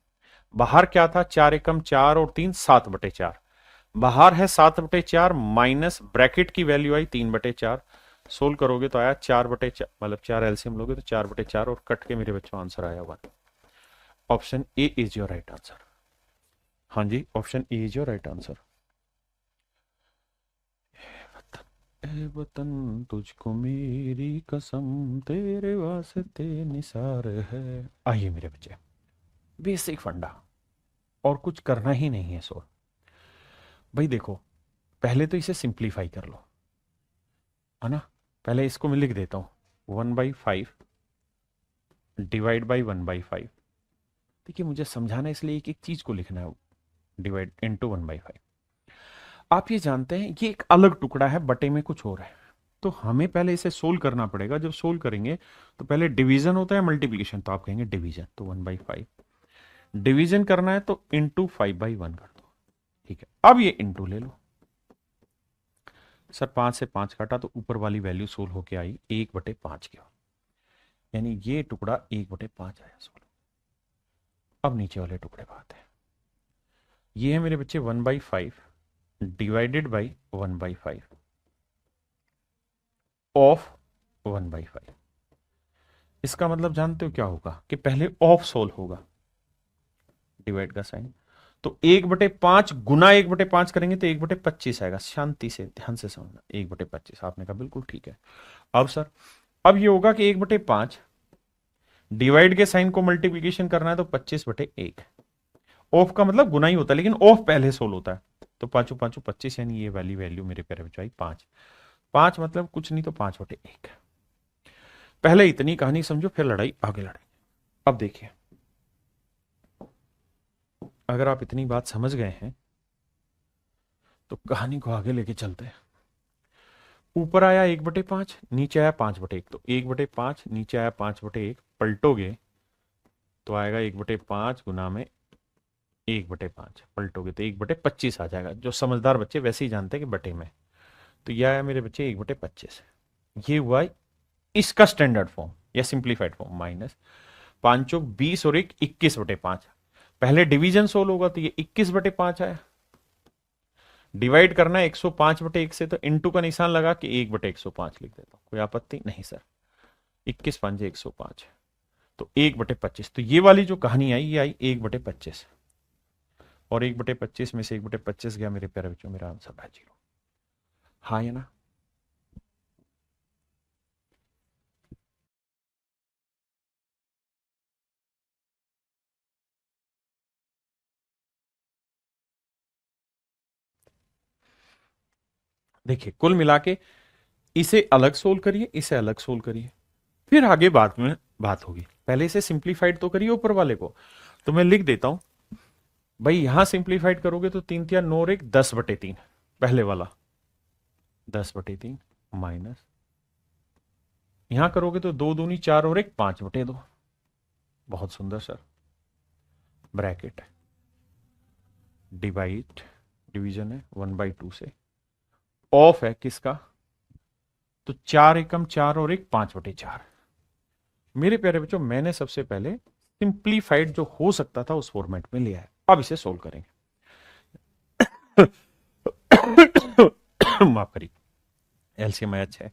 बाहर क्या था, 4 एकम 4 और 3 7/4, बाहर है 7/4 माइनस ब्रैकेट की वैल्यू आई 3/4, सोल्व करोगे तो आया 4/4, मतलब 4 एलसीएम लोगे तो 4/4 और कट के मेरे बच्चों आंसर आया 1। Option A is your right answer. हाँ जी, option A is your right answer. ए वतन तुझको मेरी कसम, तेरे वास्ते निसार है। आइए मेरे बच्चे, बेसिक फंडा, और कुछ करना ही नहीं है सो। भाई देखो, पहले तो इसे सिंप्लीफाई कर लो, है ना। पहले इसको मैं लिख देता हूं, 1/5 डिवाइड बाई 1/5। देखिए मुझे समझाना इसलिए एक एक चीज को लिखना है, डिवाइड इंटू 1/5। आप ये जानते हैं ये एक अलग टुकड़ा है, बटे में कुछ और है, तो हमें पहले इसे सोल्व करना पड़ेगा। जब सोल्व करेंगे तो पहले डिवीजन होता है मल्टीप्लीकेशन, तो आप कहेंगे डिवीजन, तो 1/5 डिवीजन करना है तो इंटू 5/1 कर दो। ठीक है, अब ये इंटू ले लो सर, 5 से 5 काटा तो ऊपर वाली वैल्यू सोल्व होके आई 1/5 की, यानी ये टुकड़ा 1/5 आया सोल्व। अब नीचे वाले टुकड़े पर आते हैं, ये है मेरे बच्चे 1/5 डिवाइडेड बाई 1/5 ऑफ 1/5। इसका मतलब जानते हो क्या होगा, कि पहले ऑफ सोल्व होगा, डिवाइड का साइन, तो 1/5 गुना 1/5 करेंगे तो 1/25 आएगा। शांति से ध्यान से समझना, 1/25। आपने कहा बिल्कुल ठीक है। अब सर, अब ये होगा कि 1/5 डिवाइड के साइन को मल्टीप्लीकेशन करना है तो 25/1। ऑफ का मतलब गुना ही होता है, लेकिन ऑफ पहले सोल होता है। तो पांचों पांचों 25, यानी ये वाली वैल्यू मेरे प्यारे बच्चों आई 5। 5 मतलब कुछ नहीं तो 5/1। पहले इतनी कहानी समझो, फिर लड़ाई आगे लड़ाई। अब देखिए, अगर आप इतनी बात समझ गए हैं तो कहानी को आगे लेके चलते हैं। ऊपर आया 1/5, नीचे आया 5/1। तो 1/5 नीचे आया 5/1, पलटोगे तो आएगा 1/5 गुना में 1/5, पलटोगे तो 1/25 आ जाएगा। जो समझदार बच्चे वैसे ही जानते हैं कि बटे में। तो यह आया मेरे बच्चे 1/25। ये हुआ इसका स्टैंडर्ड फॉर्म या सिंप्लीफाइड फॉर्म। माइनस 5 चौक 20 और 1 21/5। पहले डिवीजन सोल्व होगा तो ये 21/5 आया। डिवाइड करना है 105/1 से, तो इंटू का निशान लगा कि 1/105 लिख देता हूं। कोई आपत्ति नहीं सर? 21 5 105, तो 1/25। तो ये वाली जो कहानी आई, ये आई 1/25, और 1/25 में से 1/25 गया मेरे प्यारे बच्चों, मेरा आंसर है 0। हाँ या ना? देखिए, कुल मिला के इसे अलग सोल्व करिए, इसे अलग सोल्व करिए, फिर आगे बाद में बात होगी। पहले इसे सिंप्लीफाइड तो करिए ऊपर वाले को। तो मैं लिख देता हूं भाई, यहां सिंप्लीफाइड करोगे तो 3 3 9 और 1 10/3, पहले वाला 10/3 माइनस, यहां करोगे तो 2 दूनी 4 और 1 5/2। बहुत सुंदर सर। ब्रैकेट, डिवाइड, डिवीजन है 1/2 से, ऑफ है किसका? तो 4 एकम 4 और 1 5/4। मेरे प्यारे बच्चों, मैंने सबसे पहले सिंप्लीफाइड जो हो सकता था उस फॉर्मेट में लिया है। अब इसे सोल्व करेंगे। माफ करिए, एलसीएम आया 6,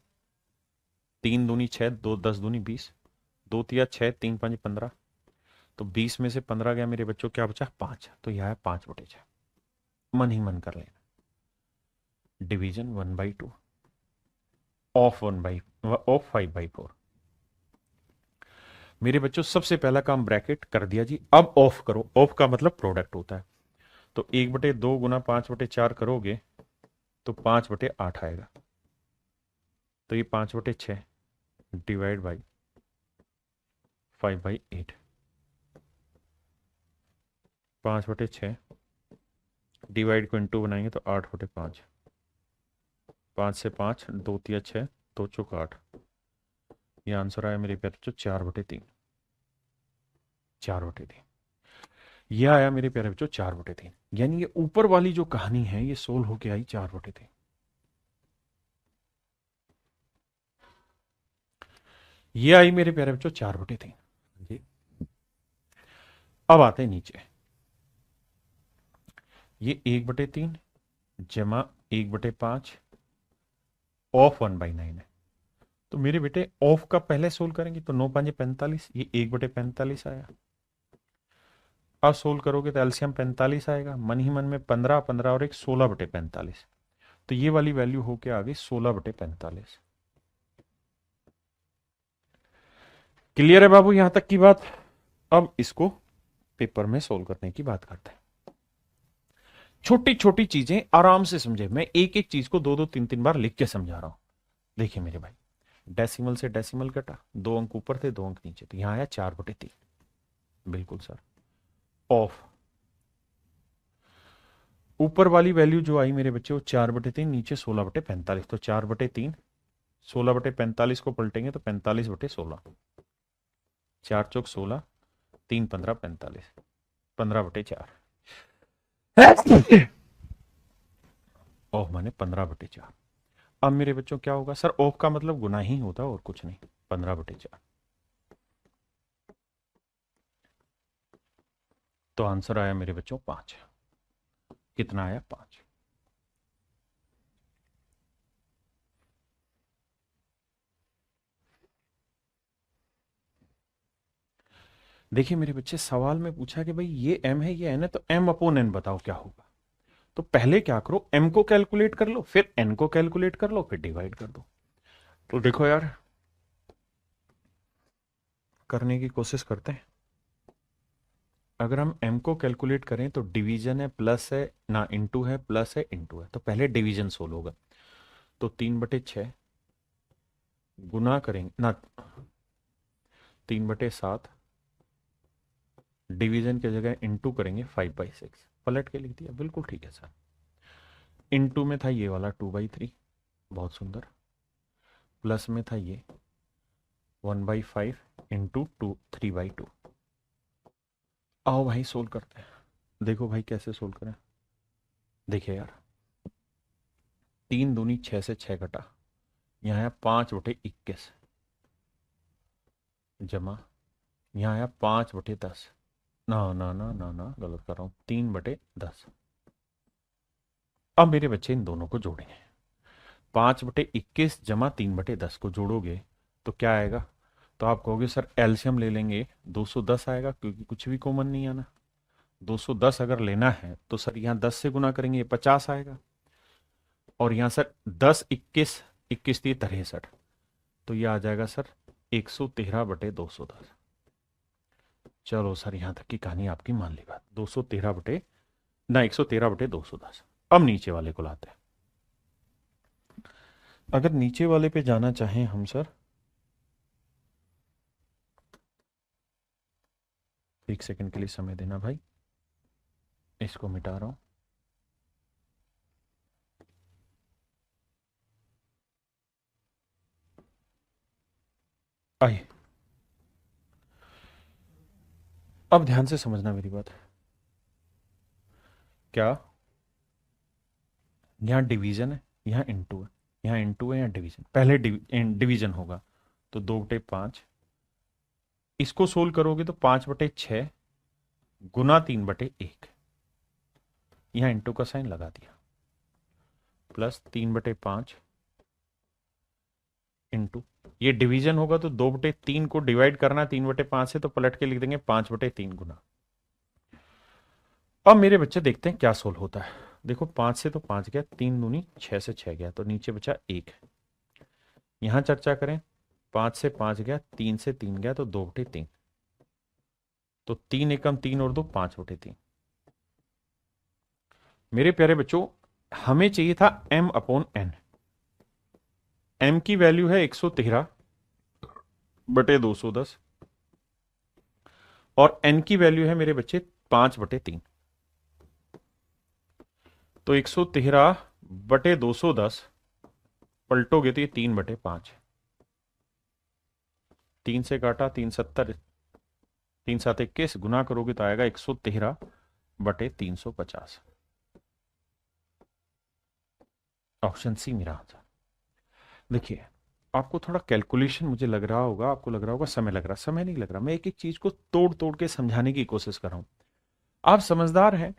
3 दूनी 6, 2 10 दूनी 20, 2 तिया 6, 3 5 15। तो 20 में से 15 गया मेरे बच्चों, क्या बचा? 5। तो यह है 5/6। मन ही मन कर लेना। Division 1/2, of 5/4। मेरे बच्चों, सबसे पहला काम ब्रैकेट कर दिया जी। अब ऑफ करो। ऑफ का मतलब प्रोडक्ट होता है। तो 1/2 गुना 5/4 करोगे तो 5/8 आएगा। तो ये 5/6 डिवाइड बाई 5/8। 5/6 डिवाइड को इंटू बनाएंगे तो 8/5। 5 से 5, 2 तिया 6, 2 चौक 8। ये आंसर आया मेरे प्यारे बच्चों 4/3। 4/3 ये आया मेरे प्यारे बच्चों 4/3। यानी ये ऊपर वाली जो कहानी है ये सोल्व होके आई 4/3। ये आई मेरे प्यारे बच्चों 4/3 जी। अब आते हैं नीचे। ये 1/3 जमा 1/5 ऑफ 1/9 है। तो मेरे बेटे ऑफ का पहले सोल्व करेंगे तो 9 5 45, ये 1/45 आया। अब सोल्व करोगे तो एलसीएम 45 आएगा। मन ही मन में 15 15 और एक 16/45। तो ये वाली वैल्यू होके आ गई 16/45। क्लियर है बाबू यहां तक की बात? अब इसको पेपर में सोल्व करने की बात करते हैं। छोटी छोटी चीजें आराम से समझे। मैं एक एक चीज को 2 2 3 3 बार लिख के समझा रहा हूं। देखिए मेरे भाई, डेसिमल से डेसिमल कटा, 2 अंक ऊपर थे 2 अंक नीचे, तो यहां आया 4/3। बिल्कुल सर। ऑफ, ऊपर वाली वैल्यू जो आई मेरे बच्चे वो 4/3, नीचे 16/45। तो 4/3, 16/45 को पलटेंगे तो 45/16। 4 चौक 16, 3 15 45, 15/4। ऑफ माने 15/4। अब मेरे बच्चों क्या होगा सर? ऑफ का मतलब गुना ही होता है और कुछ नहीं। 15/4। तो आंसर आया मेरे बच्चों 5। कितना आया? 5। देखिए मेरे बच्चे, सवाल में पूछा कि भाई ये m है ये n है, तो m अपॉन n बताओ क्या होगा। तो पहले क्या करो, m को कैलकुलेट कर लो, फिर n को कैलकुलेट कर लो, फिर डिवाइड कर दो। तो देखो यार, करने की कोशिश करते हैं। अगर हम m को कैलकुलेट करें तो डिवीजन है, प्लस है ना, इनटू है, प्लस है, इनटू है। तो पहले डिवीजन सोल्व होगा। तो 3/6 गुना करेंगे ना, 3/7, डिवीजन की जगह इनटू करेंगे 5/6। पलट के लिख दिया, बिल्कुल ठीक है सर। इनटू में था ये वाला 2/3, बहुत सुंदर। प्लस में था ये 1/5 इंटू 3/2। आओ भाई सोल्व करते हैं। देखो भाई कैसे सोल्व करें। देखिए यार, 3 दूनी 6 से 6 कटा, यहाँ आया 5/21, जमा यहाँ आया 5/10। ना ना ना ना ना, गलत कर रहा हूँ, 3/10। अब मेरे बच्चे इन दोनों को जोड़ेंगे। 5/21 जमा 3/10 को जोड़ोगे तो क्या आएगा। तो आप कहोगे सर एलसीएम ले लेंगे, 210 आएगा, क्योंकि कुछ भी कॉमन नहीं आना। 210 अगर लेना है तो सर यहाँ 10 से गुना करेंगे, ये 50 आएगा। और यहाँ सर 10 21, 21 थी 63, तो ये आ जाएगा सर 113/210। चलो सर, यहाँ तक की कहानी आपकी मान ली बात। 113/210। अब नीचे वाले को लाते हैं। अगर नीचे वाले पे जाना चाहें हम सर, एक सेकंड के लिए समय देना भाई, इसको मिटा रहा हूं। आइए, अब ध्यान से समझना मेरी बात। क्या, यहाँ डिवीजन है, यहाँ इनटू है, यहाँ इनटू है, यहाँ डिवीजन। पहले डिवीजन होगा, तो 2/5। इसको सोल्व करोगे तो 5/6 गुना 3/1, यहाँ इंटू का साइन लगा दिया, प्लस 3/5 इंटू, ये डिवीजन होगा तो 2/3 को डिवाइड करना 3/5 से, तो पलट के लिख देंगे 5/3 गुना। अब मेरे बच्चे देखते हैं क्या सोल्व होता है। देखो 5 से तो 5 गया, 3 दूनी 6 से 6 गया, तो नीचे बचा 1। यहां चर्चा करें, 5 से 5 गया, 3 से 3 गया, तो 2/3। तो 3 एकम 3 और 2 5/3। मेरे प्यारे बच्चों, हमें चाहिए था m अपॉन n। m की वैल्यू है 113/210 और n की वैल्यू है मेरे बच्चे 5/3। तो 113/210 पलटोगे तो ये 3/5। 3 से काटा, 3 7 21, गुना करोगे तो आएगा 113/350। ऑप्शन सी मेरा आंसर। देखिए, आपको थोड़ा कैलकुलेशन मुझे लग रहा होगा, आपको लग रहा होगा समय लग रहा, समय नहीं लग रहा। मैं एक एक चीज को तोड़ तोड़ के समझाने की कोशिश कर रहा हूं। आप समझदार हैं,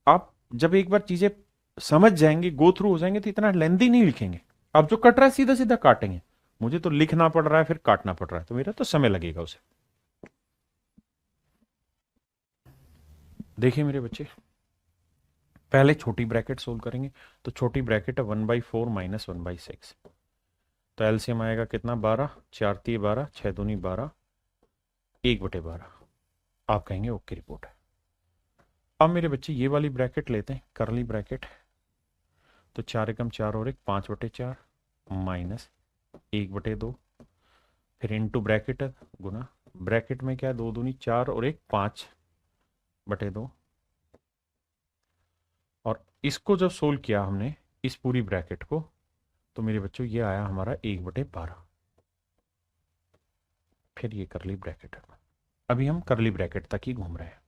आप जब एक बार चीजें समझ जाएंगे, गो थ्रू हो जाएंगे, तो इतना लेंदी नहीं लिखेंगे। आप जो कट रहा है सीधा सीधा काटेंगे। मुझे तो लिखना पड़ रहा है, फिर काटना पड़ रहा है, तो मेरा तो समय लगेगा उसे। देखिए मेरे बच्चे, पहले छोटी ब्रैकेट सोल्व करेंगे। तो छोटी ब्रैकेट है 1/4 माइनस 1/6। तो एलसीएम आएगा कितना, 12, 4×3 = 12, 6×2 = 12, 1/12। आप कहेंगे ओके रिपोर्ट है। अब मेरे बच्चे ये वाली ब्रैकेट लेते हैं, करली ब्रैकेट। तो 4 एकम 4 और 1 5/4 माइनस 1/2, फिर इनटू ब्रैकेट है, गुना। ब्रैकेट में क्या है, 2×2 = 4 और 1 5/2। और इसको जब सोल्व किया हमने, इस पूरी ब्रैकेट को, तो मेरे बच्चों ये आया हमारा 1/12। फिर ये करली ब्रैकेट है। अभी हम करली ब्रैकेट तक ही घूम रहे हैं।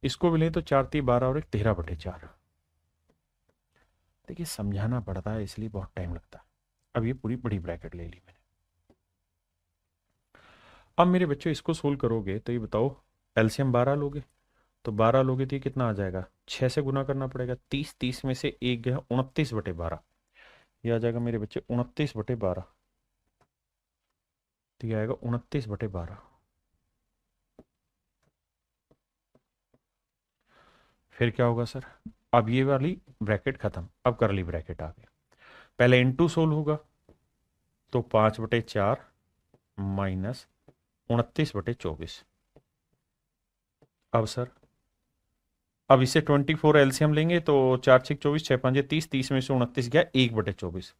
इसको भी लें तो 4×3 = 12 और 1 13/4। देखिए समझाना पड़ता है, इसलिए बहुत टाइम लगता है। अब ये पूरी बड़ी ब्रैकेट ले ली मैंने। अब मेरे बच्चों इसको सोल्व करोगे तो ये बताओ, एलसीएम 12 लोगे, तो 12 लोगे तो ये कितना आ जाएगा, 6 से गुना करना पड़ेगा। 30, 30 में से 1 गया, 29/12। ये आ जाएगा मेरे बच्चे 29/12। तो ये आएगा 29/12। फिर क्या होगा सर, अब ये वाली ब्रैकेट खत्म, अब करली ब्रैकेट आ गया। पहले इनटू सोल्व होगा, तो 5/4 माइनस 29/24। अब सर, अब इसे 24 एलसीएम लेंगे तो 4×6 = 24, 6×5 = 30, 30 में से 29 गया 1/24,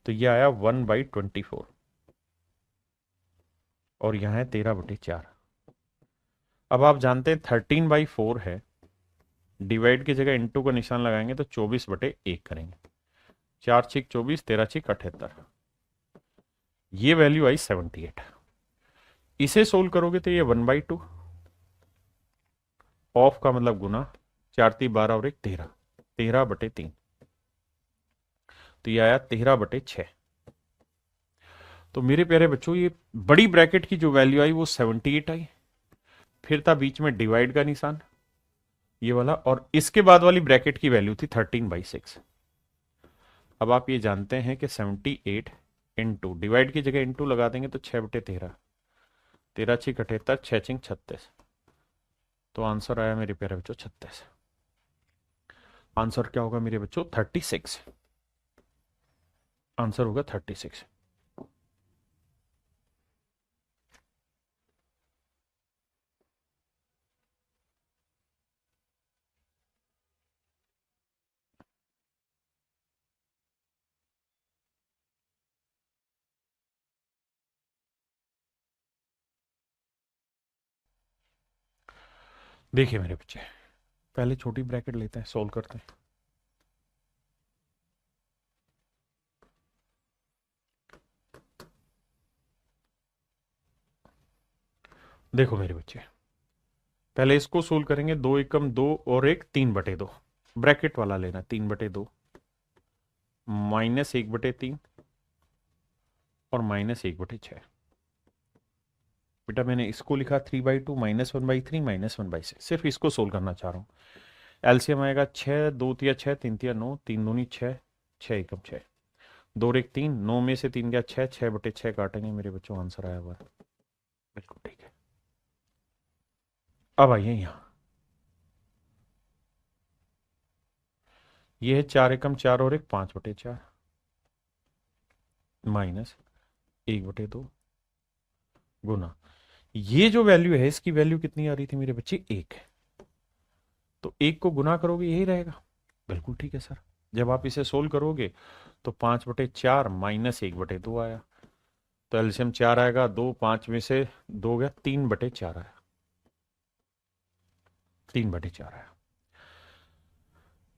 तो ये आया 1/24, और यहाँ है 13/4। अब आप जानते हैं 13/4 है, डिवाइड की जगह इंटू का निशान लगाएंगे तो 24/1 करेंगे, 4×6 = 24, 13×6 = 78, ये वैल्यू आई 78। इसे सोल्व करोगे तो ये 1/2, ऑफ का मतलब गुना, 4×3 = 12 और 1 13, 13/3, तो ये आया 13/6। तो मेरे प्यारे बच्चों, ये बड़ी ब्रैकेट की जो वैल्यू आई वो 78 आई, फिर था बीच में डिवाइड का निशान ये वाला, और इसके बाद वाली ब्रैकेट की वैल्यू थी 13/6। अब आप ये जानते हैं कि 78 इंटू, डिवाइड की जगह इंटू लगा देंगे तो 6/13, 13×6 = 78, 6×6 = 36, तो आंसर आया मेरे प्यारे बच्चों 36। आंसर क्या होगा मेरे बच्चों, 36। आंसर होगा 36। देखिए मेरे बच्चे, पहले छोटी ब्रैकेट लेते हैं, सोल्व करते हैं। देखो मेरे बच्चे, पहले इसको सोल्व करेंगे, 2 एकम 2 और 1 3/2, ब्रैकेट वाला लेना, 3/2 माइनस 1/3 और माइनस 1/6। बेटा मैंने इसको लिखा 3/2 -1/3 -1/6, सिर्फ इसको सोल्व करना चाह रहा हूँ। एलसीएम आएगा 6, 2 × 6, 3 × 9, 3 दूनी 6, 6 एकम 6, 2 और 1 3, 9 में से 3 गया 6, 6/6 काटेंगे मेरे बच्चों, आंसर आया हुआ है। बिल्कुल ठीक है। अब आइए यहाँ, ये है 4 एकम 4 और 1 5/4 माइनस 1/2 गुना, ये जो वैल्यू है इसकी वैल्यू कितनी आ रही थी मेरे बच्चे, 1, तो 1 को गुना करोगे यही रहेगा। बिल्कुल ठीक है सर। जब आप इसे सोल्व करोगे तो 5/4 माइनस 1/2 आया, तो एलसीएम 4 आएगा, 2 5 में से 2 गया, 3/4 आया, 3/4 आया।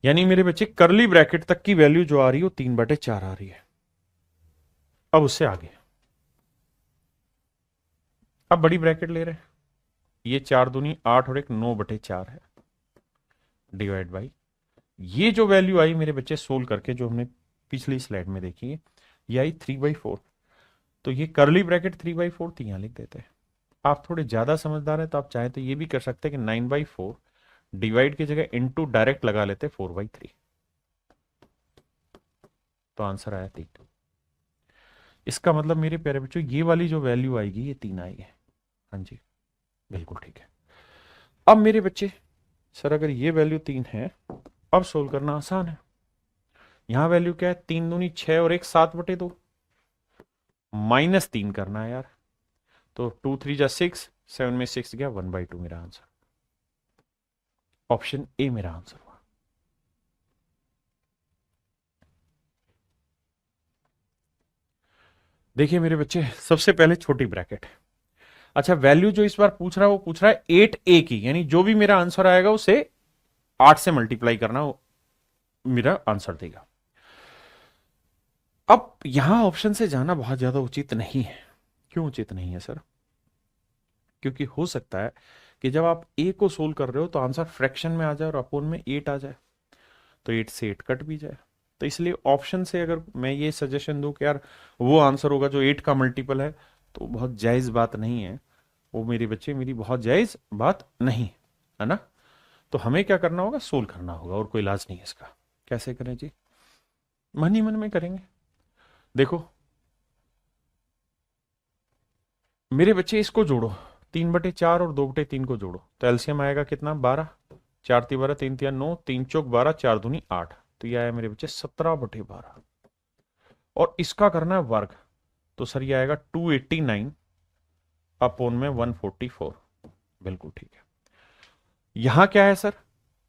यानी मेरे बच्चे करली ब्रैकेट तक की वैल्यू जो आ रही है वो 3/4 आ रही है। अब उससे आगे, अब बड़ी ब्रैकेट ले रहे हैं, ये 4 दूनी 8 और 1 9/4 है, डिवाइड बाई, ये जो वैल्यू आई मेरे बच्चे सोल्व करके जो हमने पिछली स्लाइड में देखी है, ये आई 3/4, तो ये करली ब्रैकेट 3/4 थी, यहां लिख देते हैं। आप थोड़े ज्यादा समझदार हैं तो आप चाहें तो ये भी कर सकते हैं कि 9/4 डिवाइड की जगह इनटू डायरेक्ट लगा लेते 4/3, तो आंसर आया 3। इसका मतलब मेरे प्यारे बच्चों ये वाली जो वैल्यू आएगी ये 3 आएगी। हाँ जी बिल्कुल ठीक है। अब मेरे बच्चे, सर अगर ये वैल्यू 3 है, अब सोल्व करना आसान है। यहां वैल्यू क्या है, 3 दूनी 6 और 1 7/2, -3 करना है यार, तो 2 3 जा 6, 7 में 6 गया 1/2 मेरा आंसर, ऑप्शन ए मेरा आंसर हुआ। देखिए मेरे बच्चे, सबसे पहले छोटी ब्रैकेट, अच्छा वैल्यू जो इस बार पूछ रहा है वो पूछ रहा है 8a की, यानी जो भी मेरा आंसर आएगा उसे 8 से मल्टीप्लाई करना, मेरा आंसर देगा। अब यहां ऑप्शन से जाना बहुत ज्यादा उचित नहीं है। क्यों उचित नहीं है सर, क्योंकि हो सकता है कि जब आप ए को सोल्व कर रहे हो तो आंसर फ्रैक्शन में आ जाए और अपोन में 8 आ जाए, तो 8 से 8 कट भी जाए। तो इसलिए ऑप्शन से अगर मैं ये सजेशन दूं कि यार वो आंसर होगा जो 8 का मल्टीपल है, तो बहुत जायज बात नहीं है वो मेरे बच्चे, मेरी बहुत जायज बात नहीं है ना। तो हमें क्या करना होगा, सोल्व करना होगा, और कोई इलाज नहीं है इसका। कैसे करें जी, मन ही मन में करेंगे। देखो मेरे बच्चे, इसको जोड़ो, 3/4 और 2/3 को जोड़ो, तो एलसीएम आएगा कितना, 12, 4 × 12, 3 × 9, 3 × 12, 4 दूनी 8, तो ये आया मेरे बच्चे 17/12। और इसका करना है वर्ग, तो सर ये आएगा 289 अपॉन में 144। बिल्कुल ठीक है। यहां क्या है सर,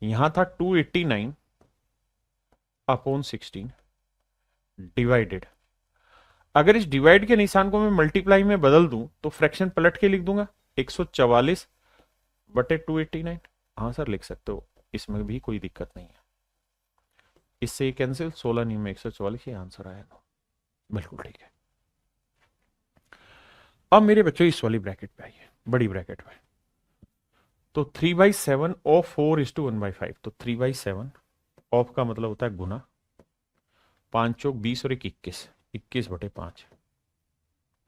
यहां था 289 अपॉन 16 डिवाइडेड। अगर इस डिवाइड के निशान को मैं मल्टीप्लाई में बदल दूं तो फ्रैक्शन पलट के लिख दूंगा 144/289। हाँ सर लिख सकते हो, इसमें भी कोई दिक्कत नहीं है। इससे ये कैंसिल, 16 नहीं में 144, ये आंसर आएगा। बिल्कुल ठीक है। अब मेरे बच्चों इस वाली ब्रैकेट पे आइए, बड़ी ब्रैकेट में। तो 3/7 ऑफ 4:1/5, तो 3/7 ऑफ का मतलब होता है गुना, 5 चौक 20 और 21, 21/5,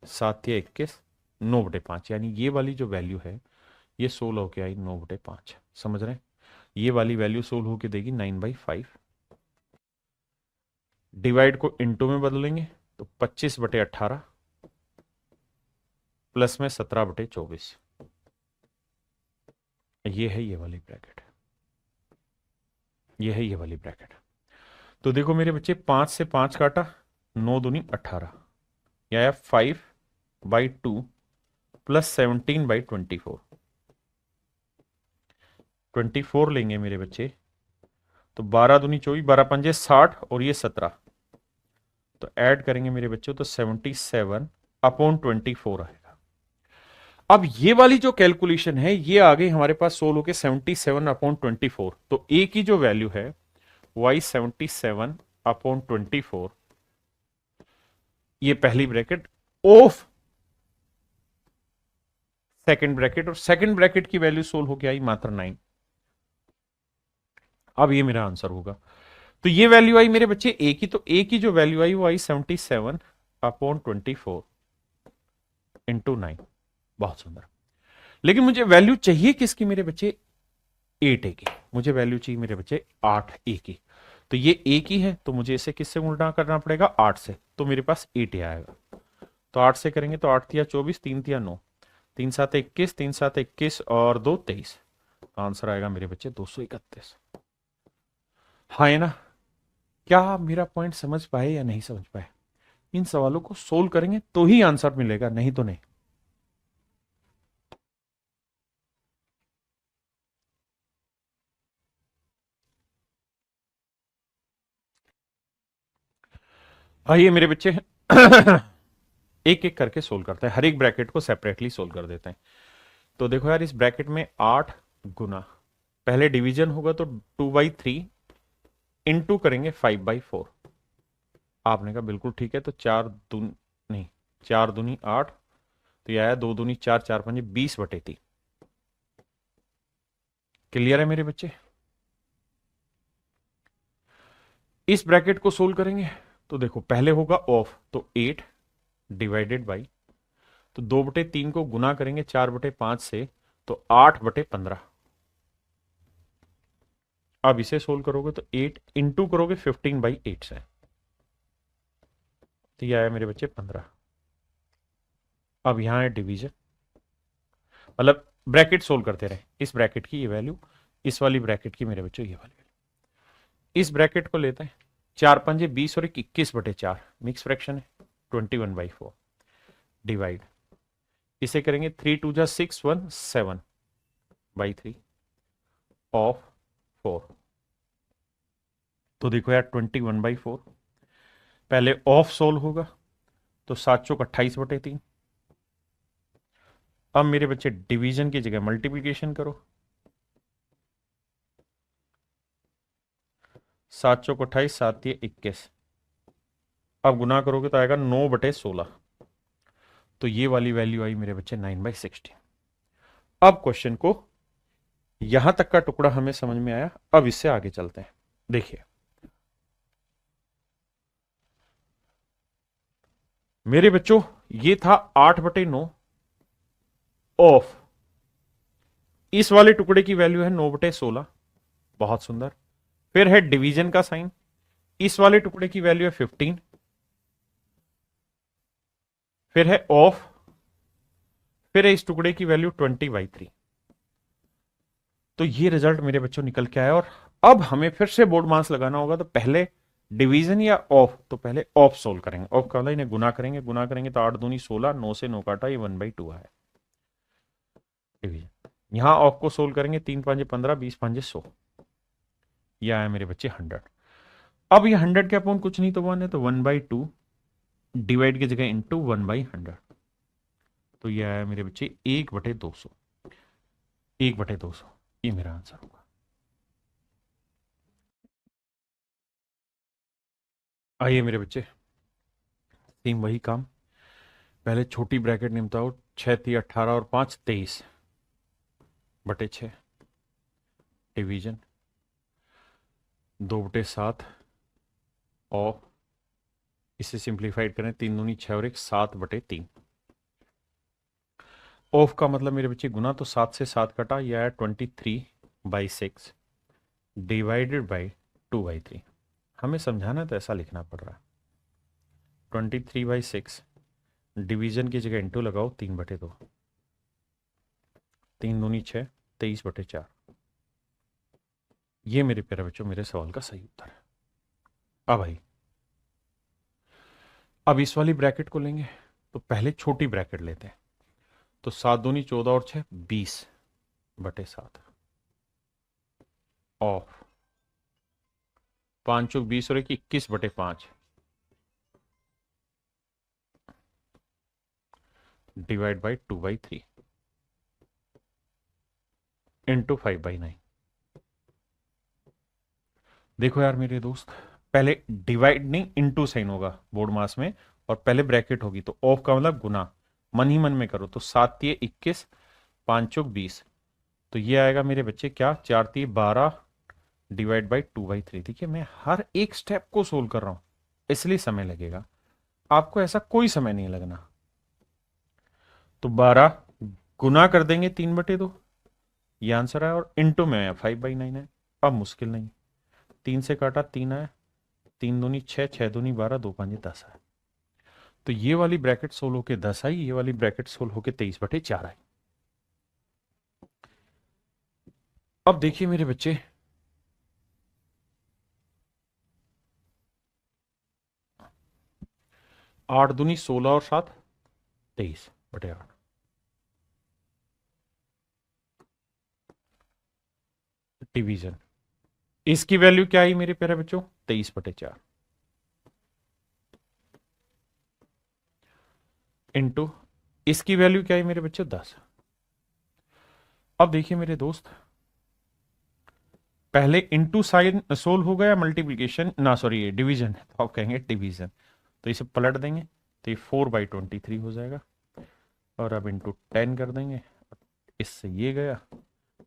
7 या 21, 9/5, यानी ये वाली जो वैल्यू है ये 16 होके आई 9/5। समझ रहे हैं? ये वाली वैल्यू 16 होके देगी 9/5। डिवाइड को इनटू में बदलेंगे तो 25/18 प्लस में 17/24। ये है ये वाली ब्रैकेट, ये है ये वाली ब्रैकेट। तो देखो मेरे बच्चे, 5 से 5 काटा, 9 दूनी 18, या 5/2 प्लस 17/24। 24 लेंगे मेरे बच्चे तो 12 दूनी 24, 12 पंजे 60 और ये 17, तो ऐड करेंगे मेरे बच्चों तो 77/24 आएगा। अब ये वाली जो कैलकुलेशन है ये आ गई हमारे पास 16 के 77/24, तो ए की जो वैल्यू है y 77/24, ये पहली ब्रैकेट ऑफ सेकंड ब्रैकेट, और सेकंड ब्रैकेट की वैल्यू 16 हो गया आई मात्र 9। अब ये मेरा आंसर होगा। तो ये वैल्यू आई मेरे बच्चे ए की, तो ए की जो वैल्यू आई वो आई 77/24 इंटू 9। बहुत सुंदर। लेकिन मुझे वैल्यू चाहिए किसकी मेरे बच्चे? 8 ए की। मुझे वैल्यू चाहिए मेरे बच्चे 8 ए की। तो ये ए की है तो मुझे इसे किससे गुणा करना पड़ेगा? 8 से, तो मेरे पास 8 ए आएगा। तो 8 से करेंगे तो 8 तिया 24, 3 तिया 9, 3 7 21, 3 7 21 और 2 23। आंसर आएगा मेरे बच्चे 231। हाँ है ना? क्या आप मेरा पॉइंट समझ पाए या नहीं समझ पाए? इन सवालों को सोल्व करेंगे तो ही आंसर मिलेगा, नहीं तो नहीं। आइए मेरे बच्चे एक एक करके सोल्व करते हैं, हर एक ब्रैकेट को सेपरेटली सोल्व कर देते हैं। तो देखो यार, इस ब्रैकेट में 8 गुना, पहले डिवीजन होगा तो 2/3 इंटू करेंगे 5/4। आपने कहा बिल्कुल ठीक है, तो 4 दूनी नहीं, 4 दूनी 8, तो यह आया 2 दूनी 4, 4 5 20/3। क्लियर है मेरे बच्चे? इस ब्रैकेट को सोल्व करेंगे तो देखो, पहले होगा ऑफ, तो 8 डिवाइडेड बाई, तो 2/3 को गुना करेंगे 4/5 से, तो 8/15। अब इसे सोल्व करोगे तो 8 इंटू करोगे 15/8 से, तो ये आया मेरे बच्चे 15। अब यहां है डिवीजन, मतलब ब्रैकेट सोल्व करते रहे, इस ब्रैकेट की ये वैल्यू, इस वाली ब्रैकेट की मेरे बच्चों ये वाली वैल्यू। इस ब्रैकेट को लेते हैं, 4 पंजे 20 और 21/4, मिक्स फ्रैक्शन है, 21/4 डिवाइड, इसे करेंगे 3 2 जा 6 1 7/3 ऑफ 4। तो देखो यार 21/4, पहले ऑफ सोल्व होगा तो 7 चौक 28/3। अब मेरे बच्चे डिवीजन की जगह मल्टीप्लीकेशन करो, 7 चौक 28, 7 ये 21। अब गुना करोगे तो आएगा 9/16, तो ये वाली वैल्यू आई मेरे बच्चे 9/16। अब क्वेश्चन को यहां तक का टुकड़ा हमें समझ में आया, अब इससे आगे चलते हैं। देखिए मेरे बच्चों, ये था 8/9 ऑफ, इस वाले टुकड़े की वैल्यू है 9/16। बहुत सुंदर। फिर है डिवीजन का साइन, इस वाले टुकड़े की वैल्यू है 15। फिर है ऑफ, फिर है इस टुकड़े की वैल्यू 20/3। तो ये रिजल्ट मेरे बच्चों निकल के आया। और अब हमें फिर से बोर्ड मास लगाना होगा, तो पहले डिवीजन या ऑफ, तो पहले ऑफ सोल्व करेंगे। ऑफ का मतलब इन्हें गुना करेंगे तो 8 दूनी 16, 9 से 9 काटा, ये 1/2 आया डिवीजन। यहां ऑफ को सोल्व करेंगे, 3 5 15, 20 5 100, यह आया मेरे बच्चे 100। अब ये 100 के अपॉन कुछ नहीं तो 1 है, तो 1/2 डिवाइड की जगह इंटू 1/100, तो ये आया मेरे बच्चे 1/200, 1/200, ये मेरा आंसर होगा। आइए मेरे बच्चे, सेम वही काम, पहले छोटी ब्रैकेट निम्ताओ, 6 थी 18 और 5 23/6, डिवीजन 2/7 और इसे सिंप्लीफाइड करें, 3 दूनी 6 और 1 7/3। ऑफ का मतलब मेरे बच्चे गुना, तो 7 से 7 कटा, यह आया 23/6 डिवाइडेड बाई 2/3। हमें समझाना तो ऐसा लिखना पड़ रहा है, 23/6 डिवीजन की जगह इंटू लगाओ, 3/2, 3 दूनी 6, 23/4। ये मेरे प्यारे बच्चों मेरे सवाल का सही उत्तर है। अब भाई, अब इस वाली ब्रैकेट को लेंगे, तो पहले छोटी ब्रैकेट लेते हैं, तो 7 दूनी 14 और 6 20/7 ऑफ 5 चौक 20 और 1 21/5 डिवाइड बाई 2/3 इंटू 5/9। देखो यार मेरे दोस्त, पहले डिवाइड नहीं इंटू साइन होगा बोर्ड मास में, और पहले ब्रैकेट होगी, तो ऑफ का मतलब गुना, मन ही मन में करो, तो 7 तिये 21, 5 चौक 20, तो ये आएगा मेरे बच्चे क्या, 4 तिये 12 डिवाइड बाई 2/3। देखिए मैं हर एक स्टेप को सोल्व कर रहा हूं, इसलिए समय लगेगा, आपको ऐसा कोई समय नहीं लगना। तो 12 गुना कर देंगे 3/2, ये आंसर है, और इंटू में आया 5/9 है। अब मुश्किल नहीं, 3 से काटा 3 आया, 3 दूनी 6, 6 दूनी 12, 2 5 10 है। तो ये वाली ब्रैकेट सोल्व होके 10 आई, ये वाली ब्रैकेट सोल्व होके 23/4 आई। अब देखिए मेरे बच्चे, आठ दूनी 16 और 7 23/8, डिवीजन इसकी वैल्यू क्या आई मेरे प्यारे बच्चों, 23/4 इंटू इसकी वैल्यू क्या आई मेरे बच्चों 10। अब देखिए मेरे दोस्त, पहले इंटू साइन सोल्व हो गया, मल्टीप्लीकेशन ना सॉरी डिवीजन, तो आप कहेंगे डिवीजन, तो इसे पलट देंगे, तो ये 4/23 हो जाएगा, और अब इंटू 10 कर देंगे, इससे ये गया,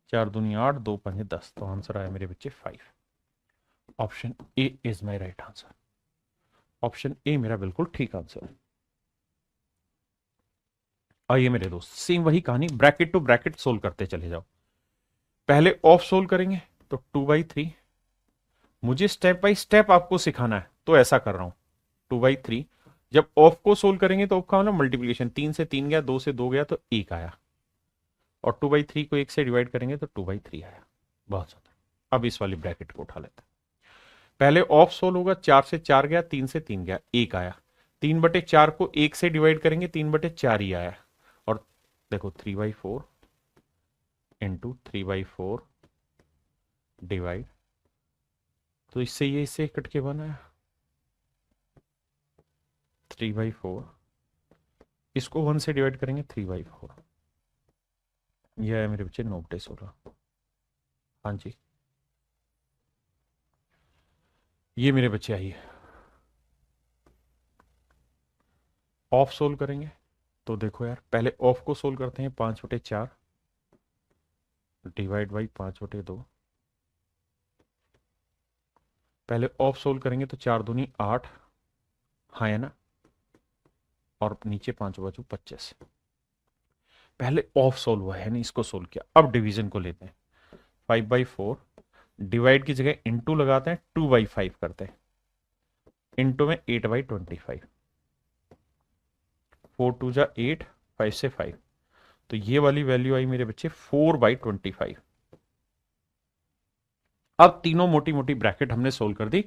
4 दूनी 8, 2 5 10, तो आंसर आया मेरे बच्चे 5। Option A is my right answer, option A मेरा बिल्कुल ठीक आंसर है। आइए मेरे दोस्त, सेम वही कहानी, ब्रैकेट टू ब्रैकेट सोल्व करते चले जाओ। पहले ऑफ सोल्व करेंगे, तो 2/3, मुझे स्टेप बाय स्टेप आपको सिखाना है, तो ऐसा कर रहा हूं, 2/3। जब ऑफ को सोल्व करेंगे तो ऑफ का मतलब मल्टीप्लीकेशन, 3 से 3 गया, 2 से 2 गया, तो 1 आया, और 2/3 को 1 से डिवाइड करेंगे तो 2/3 आया। बहुत सुंदर। अब इस वाली ब्रैकेट को उठा लेते हैं, पहले ऑफ सोल्व होगा, 4 से 4 गया, 3 से 3 गया, 1 आया, 3/4 को 1 से डिवाइड करेंगे, 3/4 ही आया, और देखो 3/4 इंटू 3/4 डिवाइड, तो इससे ये इससे कट के बना है 3/4, इसको 1 से डिवाइड करेंगे 3/4, यह है मेरे बच्चे 9/16। हाँ जी, ये मेरे बच्चे आइए, ऑफ सोल्व करेंगे, तो देखो यार पहले ऑफ को सोल्व करते हैं, 5/4 डिवाइड बाई 5/2, पहले ऑफ सोल्व करेंगे तो 4 दूनी 8, हाँ है ना, और नीचे 5 बाजू 25, पहले ऑफ सोल्व हुआ है नहीं, इसको सोल्व किया। अब डिवीजन को लेते हैं, 5/4 डिवाइड की जगह इंटू लगाते हैं, 2/5 करते हैं, इंटू में 8/25, 4 2 जा 8, 5 से 5, तो ये वाली वैल्यू आई मेरे बच्चे 4/25, अब तीनों मोटी मोटी ब्रैकेट हमने सोल्व कर दी।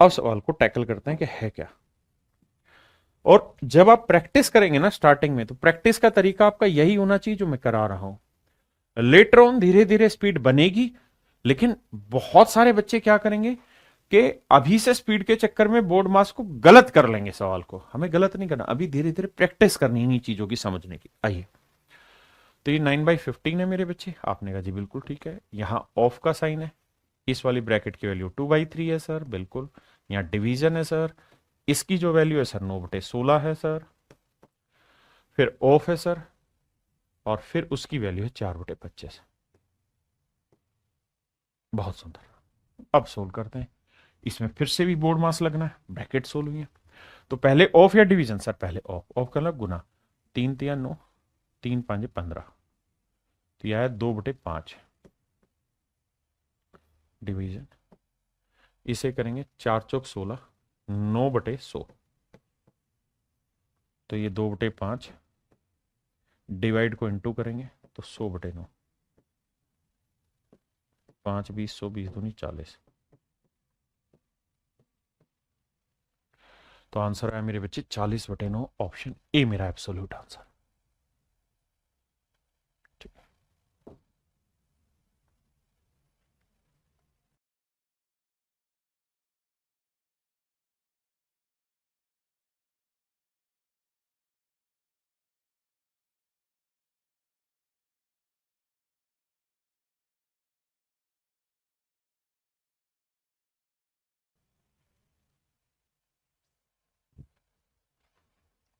अब सवाल को टैकल करते हैं कि है क्या। और जब आप प्रैक्टिस करेंगे ना स्टार्टिंग में, तो प्रैक्टिस का तरीका आपका यही होना चाहिए जो मैं करा रहा हूं। लेटर ऑन धीरे धीरे स्पीड बनेगी, लेकिन बहुत सारे बच्चे क्या करेंगे कि अभी से स्पीड के चक्कर में बोर्ड मास को गलत कर लेंगे। सवाल को हमें गलत नहीं करना, अभी धीरे धीरे प्रैक्टिस करनी है इन चीजों की समझने की। आइए, तो ये 9/15 है मेरे बच्चे। आपने कहा जी बिल्कुल ठीक है, यहां ऑफ का साइन है, इस वाली ब्रैकेट की वैल्यू 2/3 है सर, बिल्कुल। यहां डिवीजन है सर, इसकी जो वैल्यू है सर 9/16 है सर, फिर ऑफ है सर, और फिर उसकी वैल्यू है 4/25। बहुत सुंदर। अब सोल्व करते हैं। इसमें फिर से भी बोर्ड मास लगना है, ब्रैकेट सोल्व हुई है। तो पहले ऑफ या डिवीजन सर? पहले ऑफ। ऑफ का मतलब गुना, 3×3 = 9, 3×5 = 15, तो यह है 2/5। डिवीजन इसे करेंगे 4×4 = 16, 9/100, तो ये 2/5। डिवाइड को इनटू करेंगे तो 100/9, 5×20 100, 20×2 = 40। तो आंसर है मेरे बच्चे 40/9, ऑप्शन ए मेरा एब्सोल्यूट आंसर।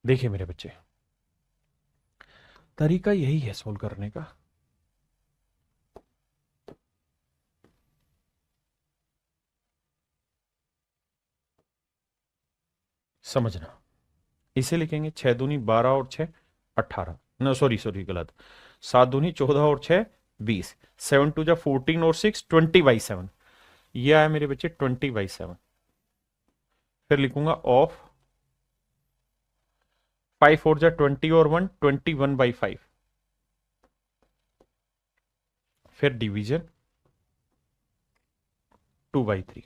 देखिए मेरे बच्चे, तरीका यही है सोल्व करने का। समझना, इसे लिखेंगे 6×2 = 12 और 6 18, नो सॉरी सॉरी गलत, 7×2 = 14 और 6 20, 7×2 = 14 और 6 20/7। ये आया मेरे बच्चे 20/7। फिर लिखूंगा ऑफ 5×4 = 20 और 1 21/5। फिर डिवीजन 2/3।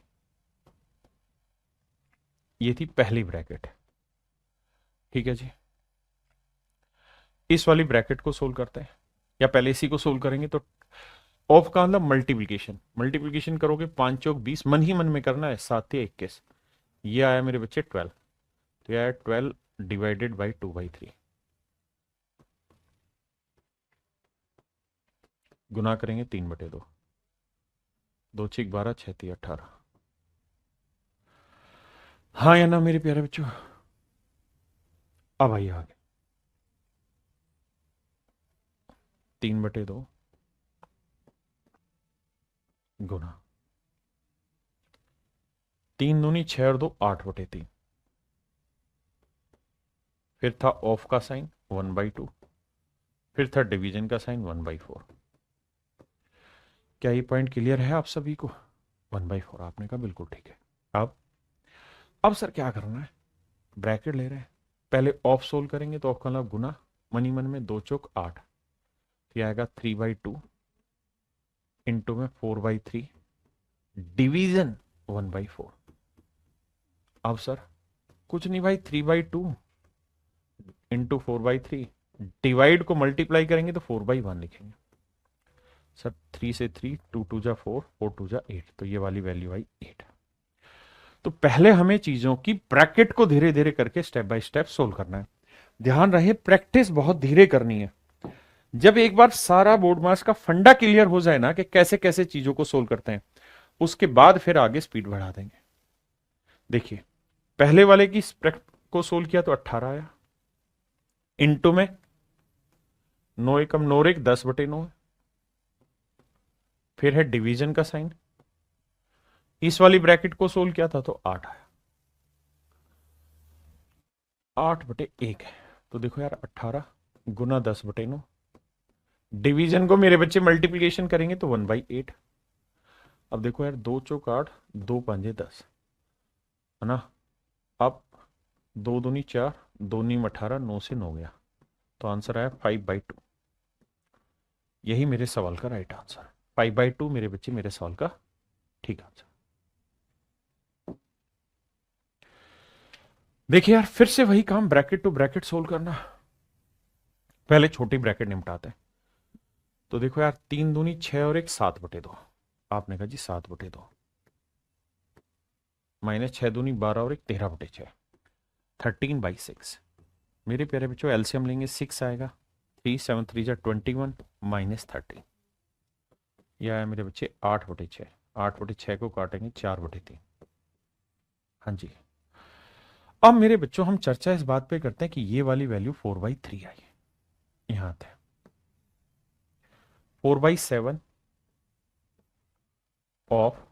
ये थी पहली ब्रैकेट, ठीक है जी। इस वाली ब्रैकेट को सोल्व करते हैं, या पहले इसी को सोल्व करेंगे। तो ऑफ का मतलब मल्टीप्लीकेशन, मल्टीप्लीकेशन करोगे 5×4 = 20, मन ही मन में करना है, 7×3 = 21। ये आया मेरे बच्चे 12, तो यह आया 12 डिवाइडेड बाई 2/3। गुना करेंगे 3/2, 2×6 = 12, 6×3 = 18। हाँ या ना मेरे प्यारे बच्चों? अब आइए आगे, 3/2 गुना 3×2 = 6 और 2 8/3। फिर था ऑफ का साइन 1/2, फिर था डिवीजन का साइन 1/4। क्या ये पॉइंट क्लियर है आप सभी को? 1/4 आपने कहा बिल्कुल ठीक है। अब सर क्या करना है, ब्रैकेट ले रहे हैं, पहले ऑफ सोल्व करेंगे। तो ऑफ का मतलब गुना, मनी मन में 2×4 = 8, तो आएगा 3/2 इंटू में 4/3 डिवीजन 1/4। अब सर कुछ नहीं भाई, 3/2 इंटू 4/3, डिवाइड को मल्टीप्लाई करेंगे तो 4/1 लिखेंगे सर। 3 से 3, 2×2 = 4, 4×2 = 8, तो ये वाली वैल्यू आई 8। तो पहले हमें चीजों की ब्रैकेट को धीरे धीरे करके स्टेप बाय स्टेप सोल्व करना है। ध्यान रहे प्रैक्टिस बहुत धीरे करनी है। जब एक बार सारा बोर्ड मास का फंडा क्लियर हो जाए ना कि कैसे कैसे चीजों को सोल्व करते हैं, उसके बाद फिर आगे स्पीड बढ़ा देंगे। देखिए, पहले वाले की को सोल्व किया तो 18 आया, इंटू में 9×1 = 10/9 है। फिर है डिवीजन का साइन, इस वाली ब्रैकेट को सोल्व किया था तो 8 आया, 8/1 है। तो देखो यार, 18 गुना 10/9, डिवीजन को मेरे बच्चे मल्टीप्लीकेशन करेंगे तो 1/8। अब देखो यार, 2×4 = 8, 2×5 = 10, है ना। अब 2×2 = 4, 2×9 = 18, 9 से 9 गया, तो आंसर आया 5/2। यही मेरे सवाल का राइट आंसर, 5/2 मेरे बच्चे मेरे सवाल का ठीक आंसर। देखिए यार, फिर से वही काम, ब्रैकेट टू ब्रैकेट सोल्व करना। पहले छोटी ब्रैकेट निपटाते हैं। तो देखो यार, 3 दूनी 6 और 1 7/2। आपने कहा जी 7/2 माइनस 6 दूनी 12 और 1 13/6, 13/6। मेरे प्यारे बच्चों एलसीएम लेंगे 6 आएगा, 3 7 3 जा 21 माइनस 13। यह आया मेरे बच्चे 8/6। 8/6 को काटेंगे 4/3। हाँ जी। अब मेरे बच्चों हम चर्चा इस बात पे करते हैं कि ये वाली वैल्यू 4/3 आई। यहां आते हैं 4/7 ऑफ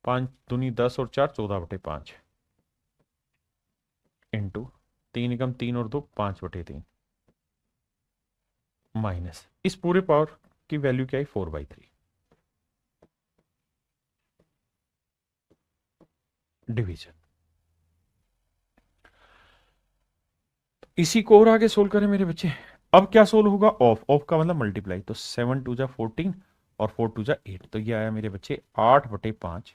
5 दूनी 10 और 4 14/5 इंटू 3 एकम 3 और 2 5/3 माइनस इस पूरे पावर की वैल्यू क्या है 4/3 डिवीजन। इसी को और आगे सोल्व करें मेरे बच्चे। अब क्या सोल्व होगा, ऑफ, ऑफ का मतलब मल्टीप्लाई, तो 7 2 जा 14 और 4 2 जा 8, तो ये आया मेरे बच्चे 8/5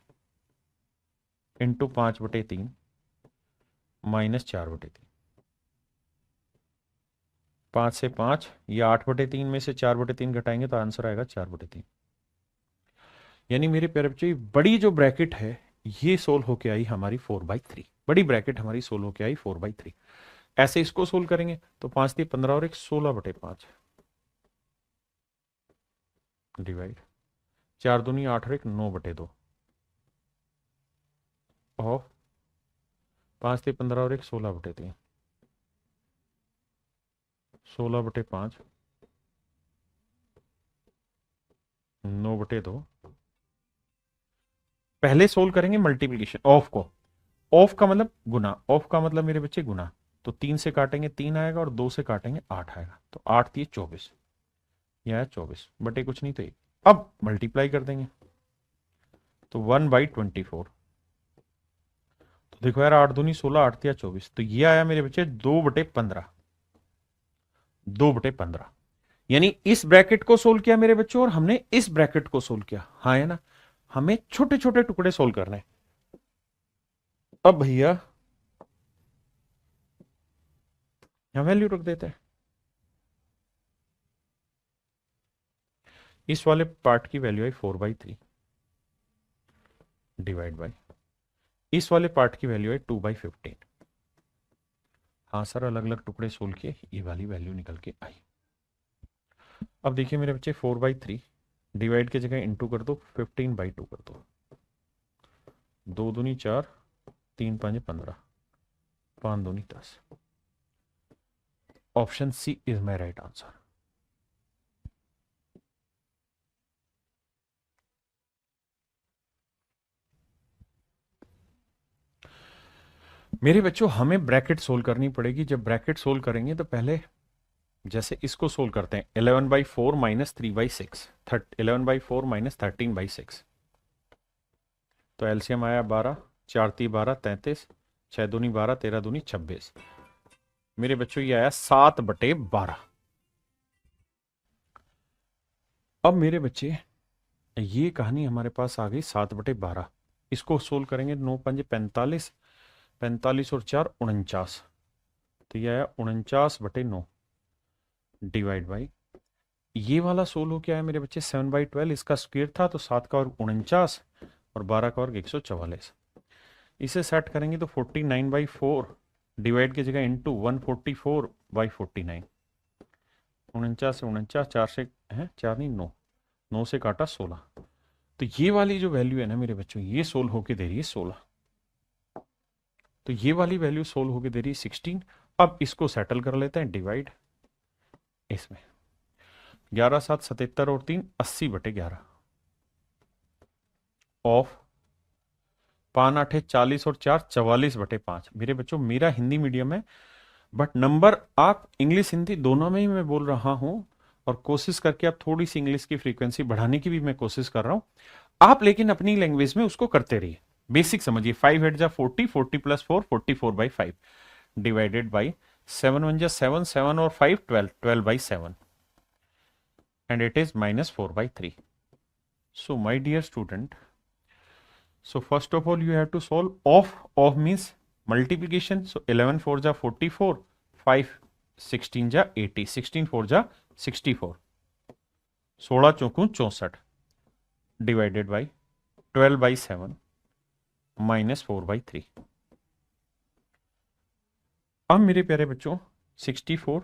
इंटू 5/3 माइनस 4/3। 5 से 5, ये 8/3 में से 4/3 घटाएंगे तो आंसर आएगा 4/3। यानी मेरे प्यारे बच्चे बड़ी जो ब्रैकेट है ये सोल्व होके आई हमारी 4/3। बड़ी ब्रैकेट हमारी सोल्व होके आई 4/3। ऐसे इसको सोल्व करेंगे तो 5 3 15 और 1 16/5 डिवाइड 4 दूनी 8 और 1 9/2 ऑफ 5 3 15 और 1 16/3 16/5 9/2। पहले सोल्व करेंगे मल्टीप्लीकेशन ऑफ को। ऑफ का मतलब गुना, ऑफ का मतलब मेरे बच्चे गुना, तो 3 से काटेंगे 3 आएगा और 2 से काटेंगे 8 आएगा, तो 8 3 24, यह है 24 बटे कुछ नहीं तो 1। अब मल्टीप्लाई कर देंगे तो 1/24। तो देखो यार 8 दूनी 16 8 3 24, तो ये आया मेरे बच्चे 2/15। 2/15 यानी इस ब्रैकेट को सोल्व किया मेरे बच्चों और हमने इस ब्रैकेट को सोल्व किया। हाँ है ना, हमें छोटे छोटे टुकड़े सोल्व करने। अब भैया यहां वैल्यू रख देते हैं। इस वाले पार्ट की वैल्यू आई 4/3 डिवाइड बाई इस वाले पार्ट की वैल्यू है 2/15। हाँ सर, अलग अलग टुकड़े सोल्व किए, ये वाली वैल्यू निकल के आई। अब देखिए मेरे बच्चे 4/3 डिवाइड की जगह इंटू कर दो, 15/2 कर दो। 2 दूनी 4 3 5 15 5 दूनी 10। Option C is my right answer. मेरे बच्चों हमें ब्रैकेट सोल्व करनी पड़ेगी। जब ब्रैकेट सोल्व करेंगे तो पहले जैसे इसको सोल्व करते हैं 11/4 माइनस 3/6 11/4 माइनस 13/6, तो एलसीएम आया 12, 4 3 12 33, 6 दूनी 12 13 दूनी 26। मेरे बच्चों ये आया 7/12। अब मेरे बच्चे ये कहानी हमारे पास आ गई 7/12। इसको सोल्व करेंगे 9 5 45, 45 और 4 49, तो ये आया 49/9 डिवाइड बाई ये वाला सोल्व हो क्या है मेरे बच्चे 7/12। इसका स्क्वायर था तो 7 का वर्ग 49 और 12 का वर्ग 144। इसे सेट करेंगे तो 49/4 डिवाइड की जगह इंटू 144/49। 49 से 49, 4 से है 4 नहीं 9, 9 से काटा 16, तो ये वाली जो वैल्यू है ना मेरे बच्चों ये सोल्व होके दे रही है 16, तो ये वाली वैल्यू सोल्व होके दे रही है 16। अब इसको सेटल कर लेते हैं डिवाइड इसमें 11 7 77 और 3 80/11 ऑफ 5 8 40 और 4 44/5। मेरे बच्चों मेरा हिंदी मीडियम है बट नंबर आप इंग्लिश हिंदी दोनों में ही मैं बोल रहा हूं और कोशिश करके आप थोड़ी सी इंग्लिश की फ्रीक्वेंसी बढ़ाने की भी मैं कोशिश कर रहा हूं आप, लेकिन अपनी लैंग्वेज में उसको करते रहिए। बेसिक समझिए 5 8 जा 40, 40 + 4 44/5 डिवाइडेड बाई 7 1 जा 7, 7 और 5 12, 12/7 and it is -4/3। So my dear student, so first of all you have to solve of means multiplication. So 11 4 जा 44, 5 16 जा 80, 16 4 जा 64, 16 चौकू 64 divided by 12 by 7 minus 4 by 3। अब मेरे प्यारे बच्चों 64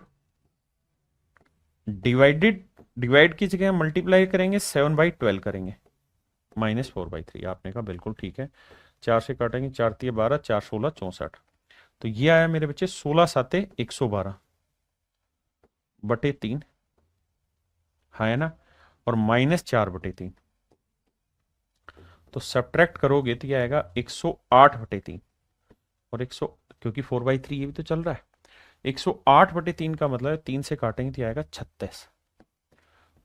डिवाइड की जगह मल्टीप्लाई करेंगे 7 बाई 12 करेंगे माइनस 4 बाई 3। आपने कहा बिल्कुल ठीक है, 4 से काटेंगे, 4 3 12, 4 16 64। तो ये आया मेरे बच्चे 16 7 112 बटे 3, है ना, और माइनस 4 बटे 3। तो सब्ट्रैक्ट करोगे तो ये आएगा 108 बटे 3 और 100, क्योंकि 4 बाई 3 ये भी तो चल रहा है। 108 बटे 3 का मतलब है 3 से काटेंगे तो आएगा 36,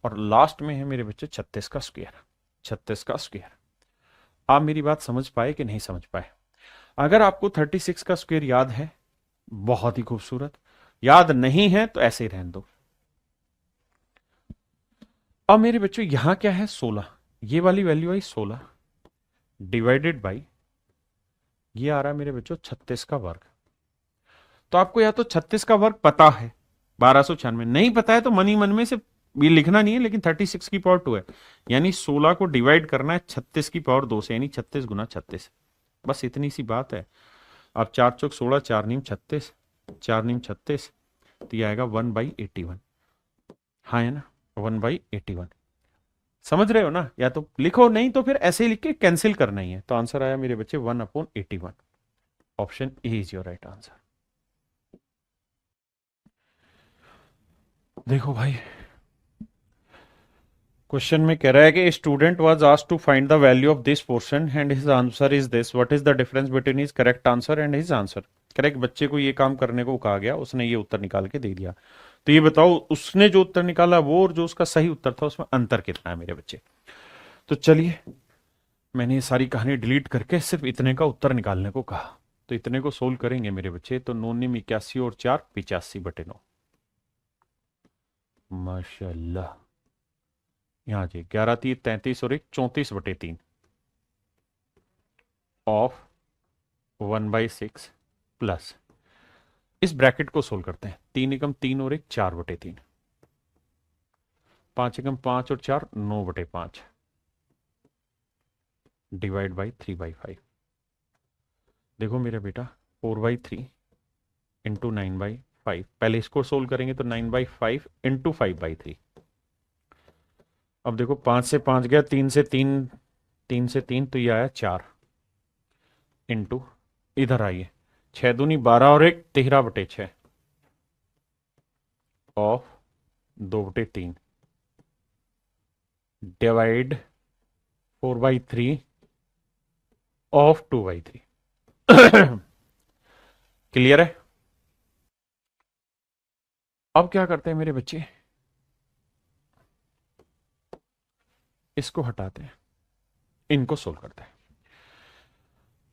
और लास्ट में है मेरे बच्चे 36 का स्क्वायर, 36 का स्क्वायर। आप मेरी बात समझ पाए कि नहीं समझ पाए? अगर आपको 36 का स्क्वायर याद है, बहुत ही खूबसूरत, याद नहीं है तो ऐसे ही रहने दो। अब मेरे बच्चों यहां क्या है 16, ये वाली वैल्यू आई 16 डिवाइडेड बाई ये आ रहा है मेरे बच्चों 36 का वर्ग। तो आपको या तो 36 का वर्ग पता है 1296, नहीं पता है तो मन ही मन में से ये लिखना नहीं है, लेकिन 36 की पावर 2 है, यानी 16 को डिवाइड करना है 36 की पावर 2 से, यानी 36 गुना 36। बस इतनी सी बात है। अब 4 चौक 16, 4 नीम 36, 4 नीम 36, तो ये आएगा 1/81। हाँ है ना, 1/81। समझ रहे हो ना? या तो लिखो, नहीं तो फिर ऐसे ही लिख के कैंसिल करना ही है। तो आंसर आया मेरे बच्चे 1/81। Option A is your right answer. देखो भाई, क्वेश्चन में कह रहा है कि student was asked to find the value of this portion and his answer is this, what is the difference between his correct answer and his answer. Correct बच्चे को ये काम करने को कहा गया, उसने ये उत्तर निकाल के दे दिया। तो ये बताओ उसने जो उत्तर निकाला वो और जो उसका सही उत्तर था उसमें अंतर कितना है मेरे बच्चे। तो चलिए, मैंने ये सारी कहानी डिलीट करके सिर्फ इतने का उत्तर निकालने को कहा। तो इतने को सोल्व करेंगे मेरे बच्चे। तो 9 निम 81 और 4 85/9। माशाल्लाह। यहां जी 11 3 33 और 1 34/3 ऑफ 1/6 प्लस, इस ब्रैकेट को सोल्व करते हैं। 3 एकम 3 और 1 4/3, 5 एकम 5 और 4 9/5 डिवाइड बाई 3/5। देखो मेरा बेटा 4/3 इंटू 9/5, पहले इसको सोल्व करेंगे तो 9/5 इंटू 5/3। अब देखो 5 से 5 गया, 3 से 3, 3 से 3, तो ये आया 4 इंटू, इधर आइए 6 दूनी 12 और 1 13/6 ऑफ 2/3 डिवाइड 4/3 ऑफ 2/3। क्लियर है? अब क्या करते हैं मेरे बच्चे, इसको हटाते हैं, इनको सोल्व करते हैं।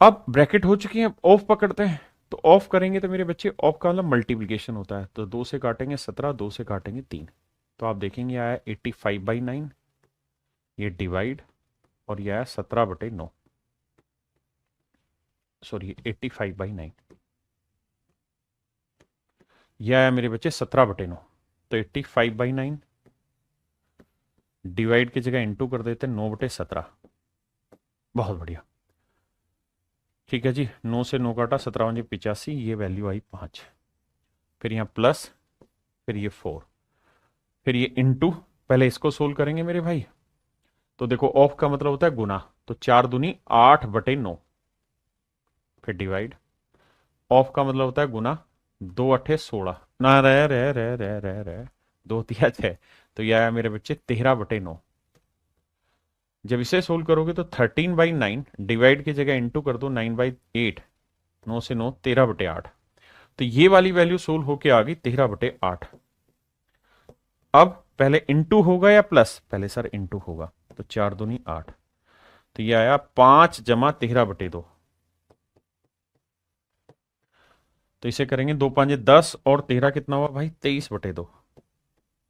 अब ब्रैकेट हो चुकी है, ऑफ पकड़ते हैं। तो ऑफ करेंगे तो मेरे बच्चे ऑफ का मतलब मल्टीप्लीकेशन होता है। तो 2 से काटेंगे 17, 2 से काटेंगे 3, तो आप देखेंगे आया 85/9, ये डिवाइड, और ये आया 17/9, सॉरी 85/9, यह आया मेरे बच्चे 17/9। तो 85/9 डिवाइड की जगह इंटू कर देते हैं 9/17। बहुत बढ़िया, ठीक है जी। 9 से 9 काटा, 17 5 85, ये वैल्यू आई 5। फिर यहाँ प्लस, फिर ये 4, फिर ये इंटू। पहले इसको सोल्व करेंगे मेरे भाई। तो देखो ऑफ का मतलब होता है गुना, तो 4 दूनी 8/9, फिर डिवाइड। ऑफ का मतलब होता है गुना, 2 8 16, ना रह रह रह रह रह रह 2 3 6, तो यह आया मेरे बच्चे 13/9। जब इसे सोल्व करोगे तो 13/9 डिवाइड की जगह इंटू कर दो 9/8, 9 से 9 13/8। तो ये वाली वैल्यू सोल्व होके आ गई 13/8। अब पहले इंटू होगा या प्लस? पहले सर इंटू होगा, तो 4 दूनी 8, तो ये आया 5 जमा 13/2। तो इसे करेंगे 2 5 10 और 13 कितना हुआ भाई 23/2।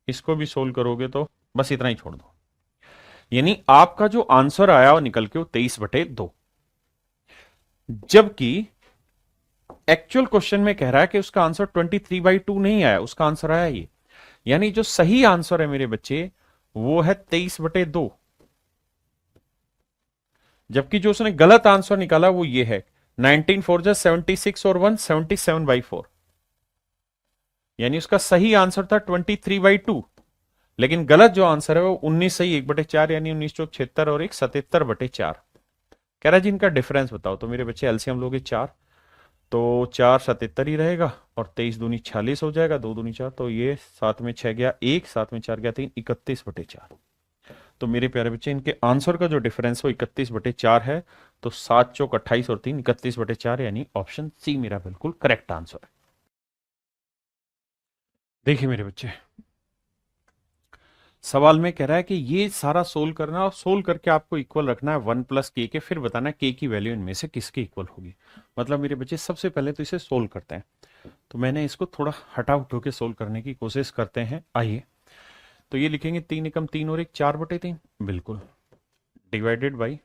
इसको भी सोल्व करोगे तो बस इतना ही छोड़ दो। यानी आपका जो आंसर आया वो निकल के वो 23/2, जबकि एक्चुअल क्वेश्चन में कह रहा है कि उसका आंसर 23/2 नहीं आया, उसका आंसर आया ये। यानी जो सही आंसर है मेरे बच्चे वो है 23/2, जबकि जो उसने गलत आंसर निकाला वो ये है 19 4 जा 76 और 1 77/4। यानी उसका सही आंसर था 23/2, लेकिन गलत जो आंसर है वो 19 सही 1/4, यानी 19 चौक 76 और 1 77/4। कह रहा है जी इनका डिफरेंस बताओ। तो मेरे बच्चे एलसीएम लोगे 4, तो 4 77 ही रहेगा और 23 दूनी 46 हो जाएगा, 2 दूनी 4, तो ये 7 में 6 गया 1, 7 में 4 गया 3, 31/4। तो मेरे प्यारे बच्चे इनके आंसर का जो डिफरेंस वो 31/4 है। तो 7 चौक 28 और 3 31/4, यानी ऑप्शन सी मेरा बिल्कुल करेक्ट आंसर है। देखिए मेरे बच्चे, सवाल में कह रहा है कि ये सारा सोल्व करना और सोल्व करके आपको इक्वल रखना है 1 + k के, फिर बताना है k की वैल्यू इनमें से किसके इक्वल होगी। मतलब मेरे बच्चे सबसे पहले तो इसे सोल्व करते हैं। तो मैंने इसको थोड़ा हटा उठो के सोल्व करने की कोशिश करते हैं। आइए, तो ये लिखेंगे 3 एकम 3 और 1 4/3, बिल्कुल, डिवाइडेड बाई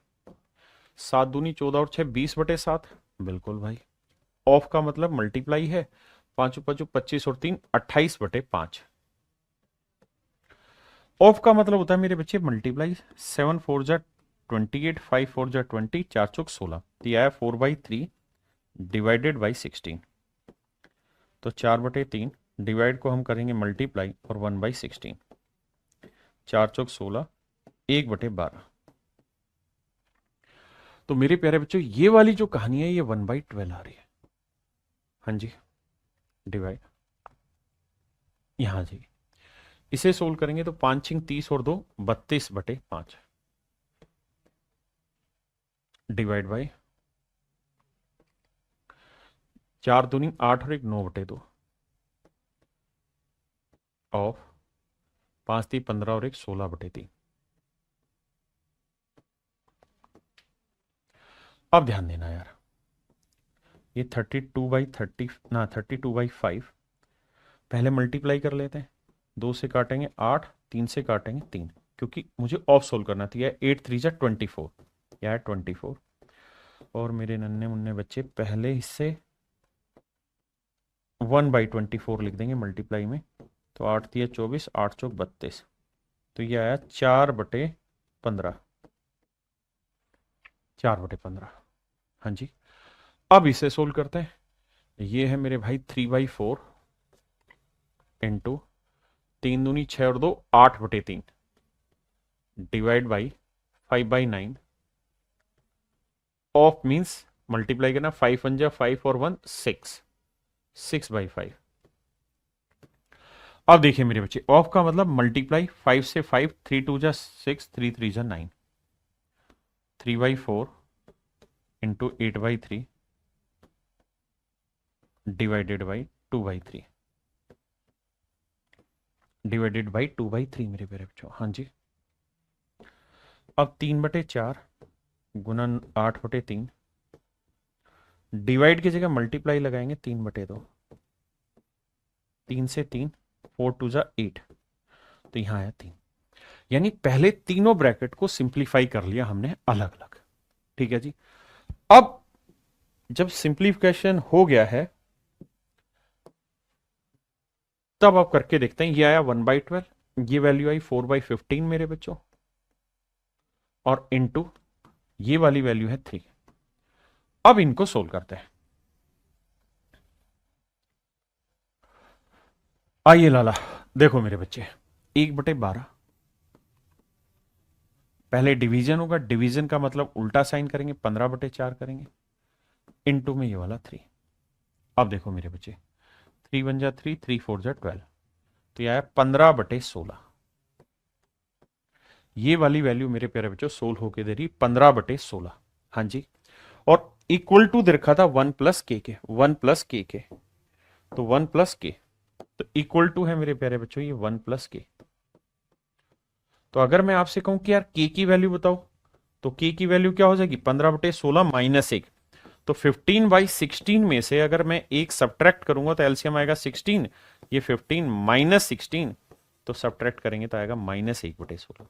7 दूनी 14 और 6 20/7, बिल्कुल भाई। ऑफ का मतलब मल्टीप्लाई है, 5 5 25 और 3 28/5। ऑफ का मतलब होता है मेरे बच्चे मल्टीप्लाई, 7 4 जा 28, 5 4 जा 20, 4 चौक 16, तो यह आया 4/3 डिवाइडेड बाई 16। तो 4/3 डिवाइड को हम करेंगे मल्टीप्लाई और 1/16, 4 चौक 16, 1/12। तो मेरे प्यारे बच्चों ये वाली जो कहानी है ये 1/12 आ रही है। हाँ जी, डिवाइड यहां जी, इसे सोल्व करेंगे तो 5 6 30 और 2 32/5 डिवाइड बाई 4 दूनी 8 और 1 9/2 ऑफ 5 3 15 और 1 16/3। अब ध्यान देना यार, ये 32/30 ना 32/5 पहले मल्टीप्लाई कर लेते हैं। 2 से काटेंगे 8, 3 से काटेंगे 3, क्योंकि मुझे ऑफ सोल्व करना था। 8 3 जा 24, यह है 24। और मेरे नन्हे मुन्ने बच्चे पहले हिस्से 1/24 लिख देंगे मल्टीप्लाई में। तो 8 3 24, 8 चौक 32, तो ये आया 4/15, 4/15। हाँ जी, अब इसे सोल्व करते हैं। ये है मेरे भाई 3/4 इंटू 3 दूनी 6 और 2 8/3 divide by 5/9 of means multiply करना, 5 1 जा 5 और 1 6, 6/5। अब देखिए मेरे बच्चे, ऑफ का मतलब मल्टीप्लाई 5 से 5, 3 2 जा 6, 3 3 जा 9, 3/4 into 8/3 divided by 2/3 divided by 2/3 मेरे प्यारे बच्चों। हाँ जी, अब 3/4 गुना 8/3 डिवाइड की जगह मल्टीप्लाई लगाएंगे 3/2, 3 से 3 4 2 जा 8, तो यहां आया 3। यानी पहले तीनों ब्रैकेट को सिंप्लीफाई कर लिया हमने अलग अलग। ठीक है जी, अब जब सिंप्लीफिकेशन हो गया है तब आप करके देखते हैं। ये आया 1/12, ये वैल्यू आई 4/15 मेरे बच्चों, और इनटू ये वाली वैल्यू है 3। अब इनको सोल्व करते हैं। आइए लाला, देखो मेरे बच्चे, 1/12 पहले डिवीजन होगा, डिवीजन का मतलब उल्टा साइन करेंगे, 15/4 करेंगे, इनटू में ये वाला 3। अब देखो मेरे बच्चे, 3 1 जा 3, 3 4 जा 12, तो यह आया 15/16। ये वाली वैल्यू मेरे प्यारे बच्चों सोल्व होके दे रही 15/16। हाँ जी, और इक्वल टू दे रखा था 1 + k के, 1 + k के, तो 1 + k, तो इक्वल टू है मेरे प्यारे बच्चों ये 1 + k। तो अगर मैं आपसे कहूं कि यार k की वैल्यू बताओ, तो k की वैल्यू क्या हो जाएगी, 15/16 माइनस 1। तो 15/16 में से अगर मैं एक सब्ट्रैक्ट करूंगा तो एलसीएम आएगा 16, ये 15 माइनस 16, तो सब्ट्रैक्ट करेंगे तो आएगा -1/16।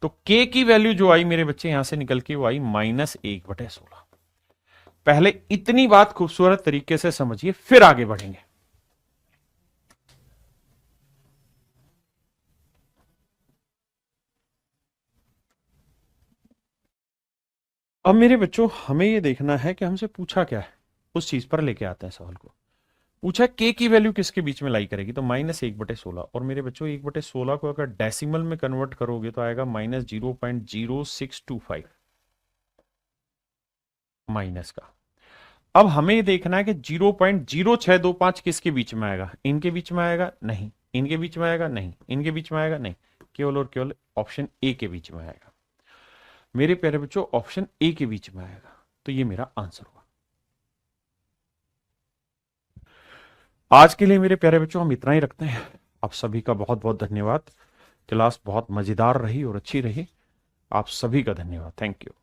तो k की वैल्यू जो आई मेरे बच्चे यहां से निकल के वो आई -1/16। पहले इतनी बात खूबसूरत तरीके से समझिए, फिर आगे बढ़ेंगे। अब मेरे बच्चों हमें यह देखना है कि हमसे पूछा क्या है, उस चीज पर लेके आते हैं सवाल को। पूछा k की वैल्यू किसके बीच में लाई करेगी, तो -1/16। और मेरे बच्चों 1/16 को अगर डेसिमल में कन्वर्ट करोगे तो आएगा -0.0625 माइनस का। अब हमें ये देखना है कि 0.0625 किसके बीच में आएगा, इनके बीच में आएगा नहीं, इनके बीच में आएगा नहीं, इनके बीच में आएगा नहीं, केवल और केवल ऑप्शन ए के बीच में आएगा। मेरे प्यारे बच्चों ऑप्शन ए के बीच में आएगा, तो ये मेरा आंसर हुआ। आज के लिए मेरे प्यारे बच्चों हम इतना ही रखते हैं। आप सभी का बहुत बहुत धन्यवाद। क्लास बहुत मजेदार रही और अच्छी रही। आप सभी का धन्यवाद। Thank you.